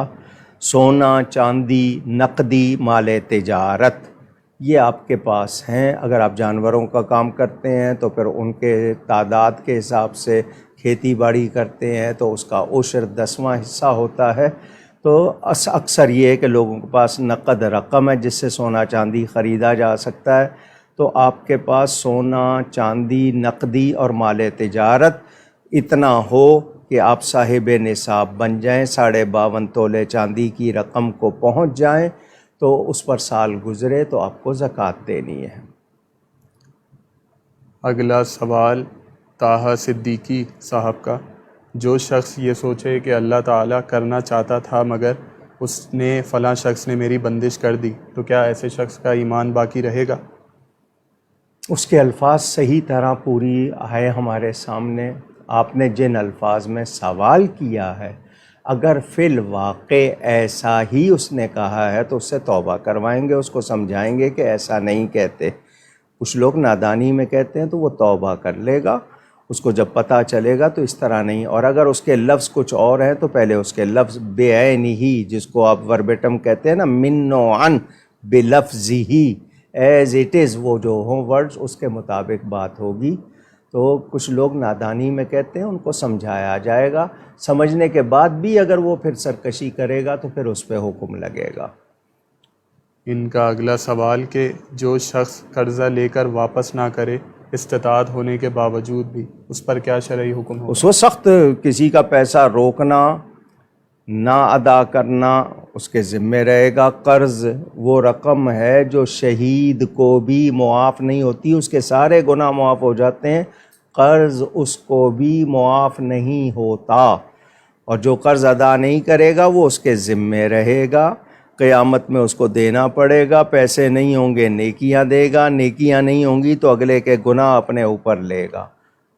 سونا، چاندی، نقدی مال تجارت یہ آپ کے پاس ہیں۔ اگر آپ جانوروں کا کام کرتے ہیں تو پھر ان کے تعداد کے حساب سے کھیتی باڑی کرتے ہیں تو اس کا عشر 10واں حصہ ہوتا ہے۔ تو اکثر یہ ہے کہ لوگوں کے پاس نقد رقم ہے جس سے سونا چاندی خریدا جا سکتا ہے، تو آپ کے پاس سونا، چاندی، نقدی اور مال تجارت اتنا ہو کہ آپ صاحب نصاب بن جائیں، 52.5 تولے چاندی کی رقم کو پہنچ جائیں، تو اس پر سال گزرے تو آپ کو زکوٰۃ دینی ہے۔ اگلا سوال طاہا صدیقی صاحب کا، جو شخص یہ سوچے کہ اللہ تعالیٰ کرنا چاہتا تھا مگر اس نے فلاں شخص نے میری بندش کر دی، تو کیا ایسے شخص کا ایمان باقی رہے گا؟ اس کے الفاظ صحیح طرح پوری ہے ہمارے سامنے۔ آپ نے جن الفاظ میں سوال کیا ہے، اگر فی الواقع ایسا ہی اس نے کہا ہے تو اس سے توبہ کروائیں گے، اس کو سمجھائیں گے کہ ایسا نہیں کہتے۔ کچھ لوگ نادانی میں کہتے ہیں تو وہ توبہ کر لے گا، اس کو جب پتہ چلے گا تو اس طرح نہیں۔ اور اگر اس کے لفظ کچھ اور ہیں تو پہلے اس کے لفظ بعین ہی، جس کو آپ وربیٹم کہتے ہیں نا، من و عن بلفظ ہی، ایز اٹ از، وہ جو ہوں ورڈز اس کے مطابق بات ہوگی۔ تو کچھ لوگ نادانی میں کہتے ہیں، ان کو سمجھایا جائے گا، سمجھنے کے بعد بھی اگر وہ پھر سرکشی کرے گا تو پھر اس پہ حکم لگے گا۔ ان کا اگلا سوال کہ جو شخص قرضہ لے کر واپس نہ کرے استطاعت ہونے کے باوجود بھی، اس پر کیا شرعی حکم ہوگا؟ اس کو سخت، کسی کا پیسہ روکنا، نہ ادا کرنا اس کے ذمہ رہے گا۔ قرض وہ رقم ہے جو شہید کو بھی معاف نہیں ہوتی، اس کے سارے گناہ معاف ہو جاتے ہیں، قرض اس کو بھی معاف نہیں ہوتا، اور جو قرض ادا نہیں کرے گا وہ اس کے ذمہ رہے گا، قیامت میں اس کو دینا پڑے گا۔ پیسے نہیں ہوں گے نیکیاں دے گا، نیکیاں نہیں ہوں گی تو اگلے کے گناہ اپنے اوپر لے گا۔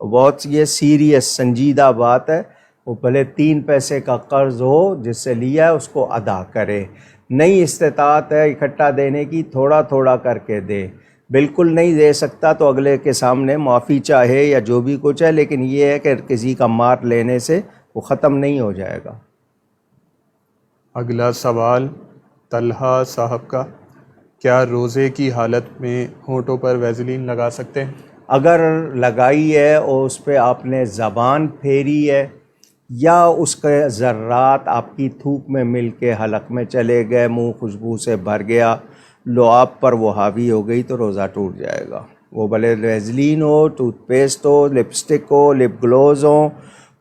بہت یہ سیریس سنجیدہ بات ہے۔ وہ بھلے 3 پیسے کا قرض ہو جس سے لیا ہے اس کو ادا کرے، نہیں استطاعت ہے اکٹھا دینے کی، تھوڑا تھوڑا کر کے دے، بالکل نہیں دے سکتا تو اگلے کے سامنے معافی چاہے یا جو بھی کچھ ہے، لیکن یہ ہے کہ کسی کا مار لینے سے وہ ختم نہیں ہو جائے گا۔ اگلا سوال طلحہ صاحب کا، کیا روزے کی حالت میں ہونٹوں پر ویزلین لگا سکتے ہیں؟ اگر لگائی ہے اور اس پہ آپ نے زبان پھیری ہے یا اس کے ذرات آپ کی تھوک میں مل کے حلق میں چلے گئے، منہ خوشبو سے بھر گیا، لعاب پر وہ حاوی ہو گئی تو روزہ ٹوٹ جائے گا۔ وہ بھلے ویزلین ہو، ٹوتھ پیسٹ ہو، لپسٹک ہو، لپ گلوز ہو،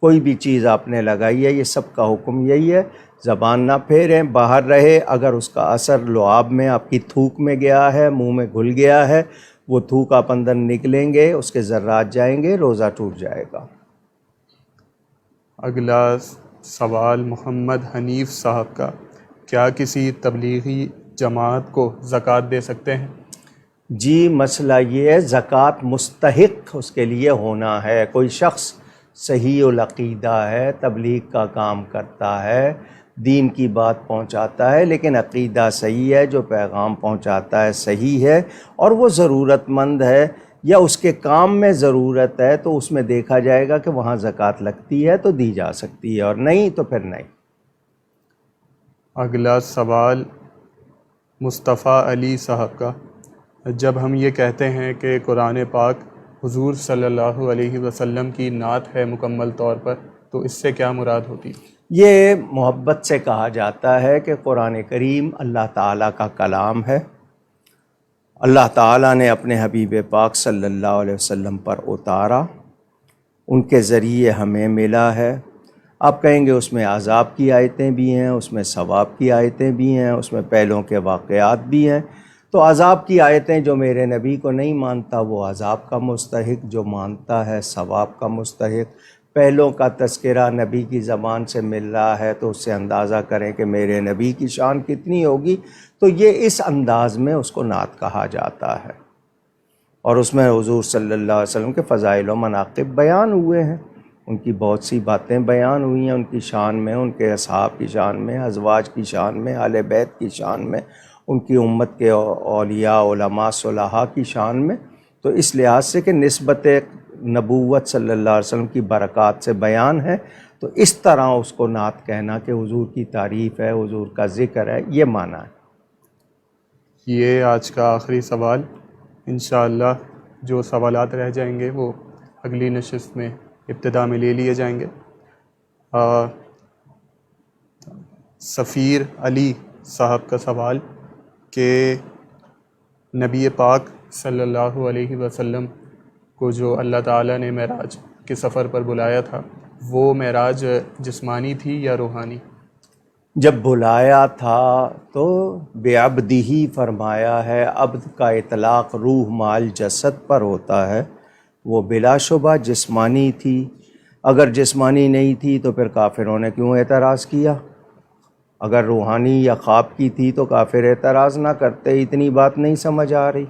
کوئی بھی چیز آپ نے لگائی ہے، یہ سب کا حکم یہی ہے، زبان نہ پھیریں، باہر رہے۔ اگر اس کا اثر لعاب میں آپ کی تھوک میں گیا ہے، منہ میں گھل گیا ہے، وہ تھوک آپ اندر نکلیں گے، اس کے ذرات جائیں گے، روزہ ٹوٹ جائے گا۔ اگلا سوال محمد حنیف صاحب کا، کیا کسی تبلیغی جماعت کو زکوٰۃ دے سکتے ہیں؟ جی، مسئلہ یہ ہے زکوٰۃ مستحق اس کے لیے ہونا ہے۔ کوئی شخص صحیح العقیدہ ہے، تبلیغ کا کام کرتا ہے، دین کی بات پہنچاتا ہے، لیکن عقیدہ صحیح ہے، جو پیغام پہنچاتا ہے صحیح ہے، اور وہ ضرورت مند ہے یا اس کے کام میں ضرورت ہے، تو اس میں دیکھا جائے گا کہ وہاں زکوٰۃ لگتی ہے تو دی جا سکتی ہے، اور نہیں تو پھر نہیں۔ اگلا سوال مصطفیٰ علی صاحب کا، جب ہم یہ کہتے ہیں کہ قرآن پاک حضور صلی اللہ علیہ وسلم کی نعت ہے مکمل طور پر، تو اس سے کیا مراد ہوتی؟ یہ محبت سے کہا جاتا ہے کہ قرآن کریم اللہ تعالیٰ کا کلام ہے، اللہ تعالیٰ نے اپنے حبیب پاک صلی اللہ علیہ وسلم پر اتارا، ان کے ذریعے ہمیں ملا ہے۔ آپ کہیں گے اس میں عذاب کی آیتیں بھی ہیں، اس میں ثواب کی آیتیں بھی ہیں، اس میں پہلوں کے واقعات بھی ہیں۔ تو عذاب کی آیتیں جو میرے نبی کو نہیں مانتا وہ عذاب کا مستحق، جو مانتا ہے ثواب کا مستحق۔ پہلوں کا تذکرہ نبی کی زبان سے مل رہا ہے تو اس سے اندازہ کریں کہ میرے نبی کی شان کتنی ہوگی۔ تو یہ اس انداز میں اس کو نعت کہا جاتا ہے، اور اس میں حضور صلی اللہ علیہ وسلم کے فضائل و مناقب بیان ہوئے ہیں، ان کی بہت سی باتیں بیان ہوئی ہیں، ان کی شان میں، ان کے اصحاب کی شان میں، ازواج کی شان میں، اہل بیت کی شان میں، ان کی امت کے اولیاء علماء صلحاء کی شان میں۔ تو اس لحاظ سے کہ نسبت نبوت صلی اللہ علیہ وسلم کی برکات سے بیان ہے، تو اس طرح اس کو نعت کہنا کہ حضور کی تعریف ہے، حضور کا ذکر ہے، یہ معنی ہے۔ یہ آج کا آخری سوال، انشاءاللہ جو سوالات رہ جائیں گے وہ اگلی نشست میں ابتدا میں لے لیے جائیں گے۔ سفیر علی صاحب کا سوال کہ نبی پاک صلی اللہ علیہ وسلم کو جو اللہ تعالیٰ نے معراج کے سفر پر بلایا تھا، وہ معراج جسمانی تھی یا روحانی؟ جب بلایا تھا تو بعبدہ فرمایا ہے، عبد کا اطلاق روح مال جسد پر ہوتا ہے، وہ بلا شبہ جسمانی تھی۔ اگر جسمانی نہیں تھی تو پھر کافروں نے کیوں اعتراض کیا؟ اگر روحانی یا خواب کی تھی تو کافر اعتراض نہ کرتے، اتنی بات نہیں سمجھ آ رہی؟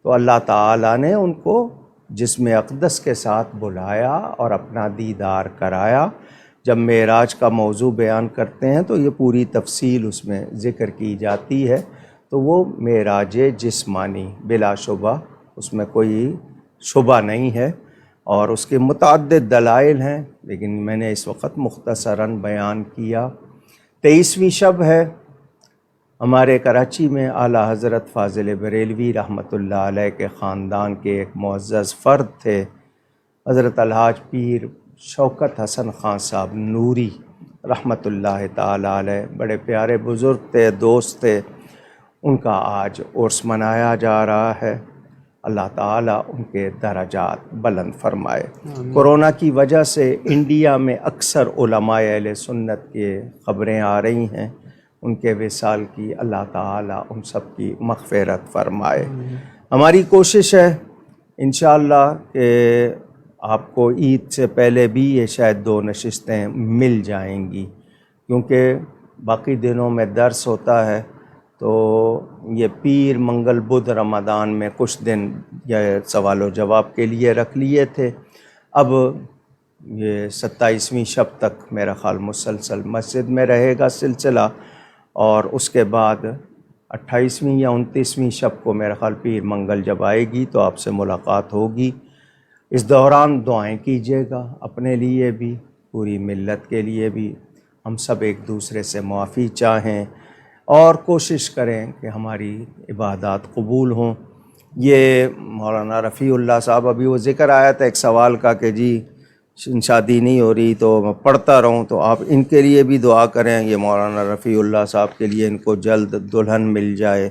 تو اللہ تعالیٰ نے ان کو جسم اقدس کے ساتھ بلایا اور اپنا دیدار کرایا۔ جب معراج کا موضوع بیان کرتے ہیں تو یہ پوری تفصیل اس میں ذکر کی جاتی ہے، تو وہ معراج جسمانی بلا شبہ، اس میں کوئی شبہ نہیں ہے، اور اس کے متعدد دلائل ہیں، لیکن میں نے اس وقت مختصراً بیان کیا۔ 23ویں شب ہے۔ ہمارے کراچی میں اعلیٰ حضرت فاضل بریلوی رحمۃ اللہ علیہ کے خاندان کے ایک معزز فرد تھے، حضرت الحاج پیر شوکت حسن خان صاحب نوری رحمۃ اللہ تعالی علیہ، بڑے پیارے بزرگ تھے، دوست تھے۔ ان کا آج عرس منایا جا رہا ہے، اللہ تعالیٰ ان کے درجات بلند فرمائے۔ کورونا کی وجہ سے انڈیا میں اکثر علماء اہل سنت کے خبریں آ رہی ہیں، ان کے وصال کی، اللہ تعالیٰ ان سب کی مغفرت فرمائے۔ ہماری کوشش ہے انشاءاللہ کہ آپ کو عید سے پہلے بھی یہ شاید 2 نشستیں مل جائیں گی، کیونکہ باقی دنوں میں درس ہوتا ہے، تو یہ پیر منگل بدھ رمضان میں کچھ دن یہ سوال و جواب کے لیے رکھ لیے تھے۔ اب یہ 27ویں شب تک میرا خیال مسلسل مسجد میں رہے گا سلسلہ، اور اس کے بعد 28ویں یا 29ویں شب کو میرا خیال پیر منگل جب آئے گی تو آپ سے ملاقات ہوگی۔ اس دوران دعائیں کیجیے گا، اپنے لیے بھی، پوری ملت کے لیے بھی، ہم سب ایک دوسرے سے معافی چاہیں اور کوشش کریں کہ ہماری عبادات قبول ہوں۔ یہ مولانا رفیع اللہ صاحب، ابھی وہ ذکر آیا تھا ایک سوال کا کہ جی شادی نہیں ہو رہی تو میں پڑھتا رہوں، تو آپ ان کے لیے بھی دعا کریں، یہ مولانا رفیع اللہ صاحب کے لیے، ان کو جلد دلہن مل جائے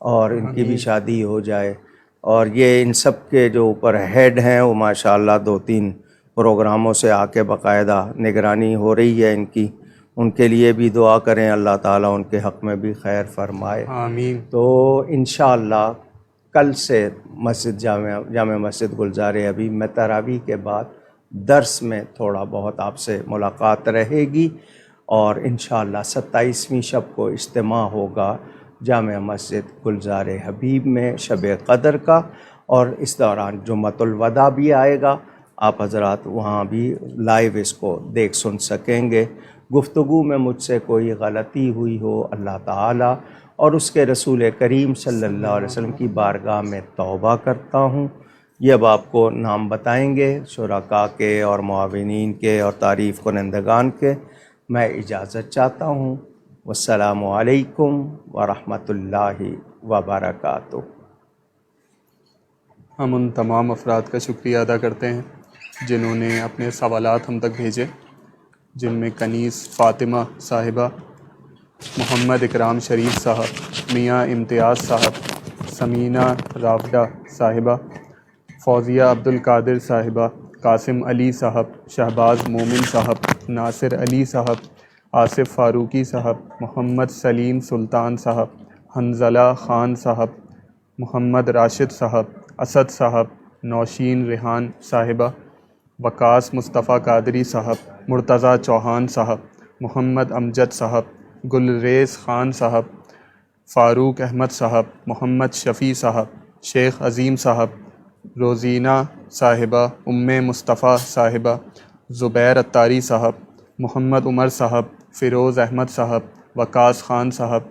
اور ان کی بھی شادی ہو جائے۔ اور یہ ان سب کے جو اوپر ہیڈ ہیں وہ ماشاءاللہ 2-3 پروگراموں سے آ کے باقاعدہ نگرانی ہو رہی ہے ان کی، ان کے لیے بھی دعا کریں، اللہ تعالیٰ ان کے حق میں بھی خیر فرمائے۔ آمین۔ تو انشاءاللہ کل سے مسجد جامع مسجد گلزار حبیب میں تراویح کے بعد درس میں تھوڑا بہت آپ سے ملاقات رہے گی، اور انشاءاللہ 27ویں شب کو اجتماع ہوگا جامع مسجد گلزار حبیب میں شب قدر کا، اور اس دوران جمعۃ الوداع بھی آئے گا، آپ حضرات وہاں بھی لائیو اس کو دیکھ سن سکیں گے۔ گفتگو میں مجھ سے کوئی غلطی ہوئی ہو اللہ تعالیٰ اور اس کے رسول کریم صلی اللہ علیہ وسلم کی بارگاہ میں توبہ کرتا ہوں۔ یہ اب آپ کو نام بتائیں گے شرکاء کے اور معاونین کے اور تعریف کنندگان کے۔ میں اجازت چاہتا ہوں۔ والسلام علیکم ورحمۃ اللہ وبرکاتہ۔ ہم ان تمام افراد کا شکریہ ادا کرتے ہیں جنہوں نے اپنے سوالات ہم تک بھیجے، جن میں کنیز فاطمہ صاحبہ، محمد اکرام شریف صاحب، میاں امتیاز صاحب، سمینہ رافدہ صاحبہ، فوزیہ عبدالقادر صاحبہ، قاسم علی صاحب، شہباز مومن صاحب، ناصر علی صاحب، آصف فاروقی صاحب، محمد سلیم سلطان صاحب، حنزلہ خان صاحب، محمد راشد صاحب، اسد صاحب، نوشین ریحان صاحبہ، وقاص مصطفیٰ قادری صاحب، مرتضیٰ چوہان صاحب، محمد امجد صاحب، گلریز خان صاحب، فاروق احمد صاحب، محمد شفیع صاحب، شیخ عظیم صاحب، روزینہ صاحبہ، ام مصطفیٰ صاحبہ، زبیر اتاری صاحب، محمد عمر صاحب، فیروز احمد صاحب، وقاص خان صاحب،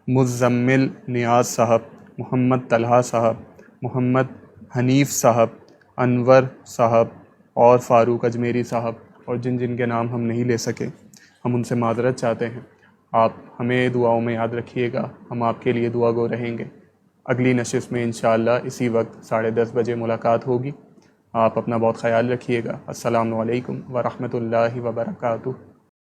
مزمل نیاز صاحب، محمد طلحہ صاحب، محمد حنیف صاحب، انور صاحب اور فاروق اجمیری صاحب، اور جن جن کے نام ہم نہیں لے سکے ہم ان سے معذرت چاہتے ہیں۔ آپ ہمیں دعاؤں میں یاد رکھیے گا، ہم آپ کے لیے دعا گو رہیں گے۔ اگلی نشست میں انشاءاللہ اسی وقت 10:30 بجے ملاقات ہوگی۔ آپ اپنا بہت خیال رکھیے گا۔ السلام علیکم ورحمۃ اللہ وبرکاتہ۔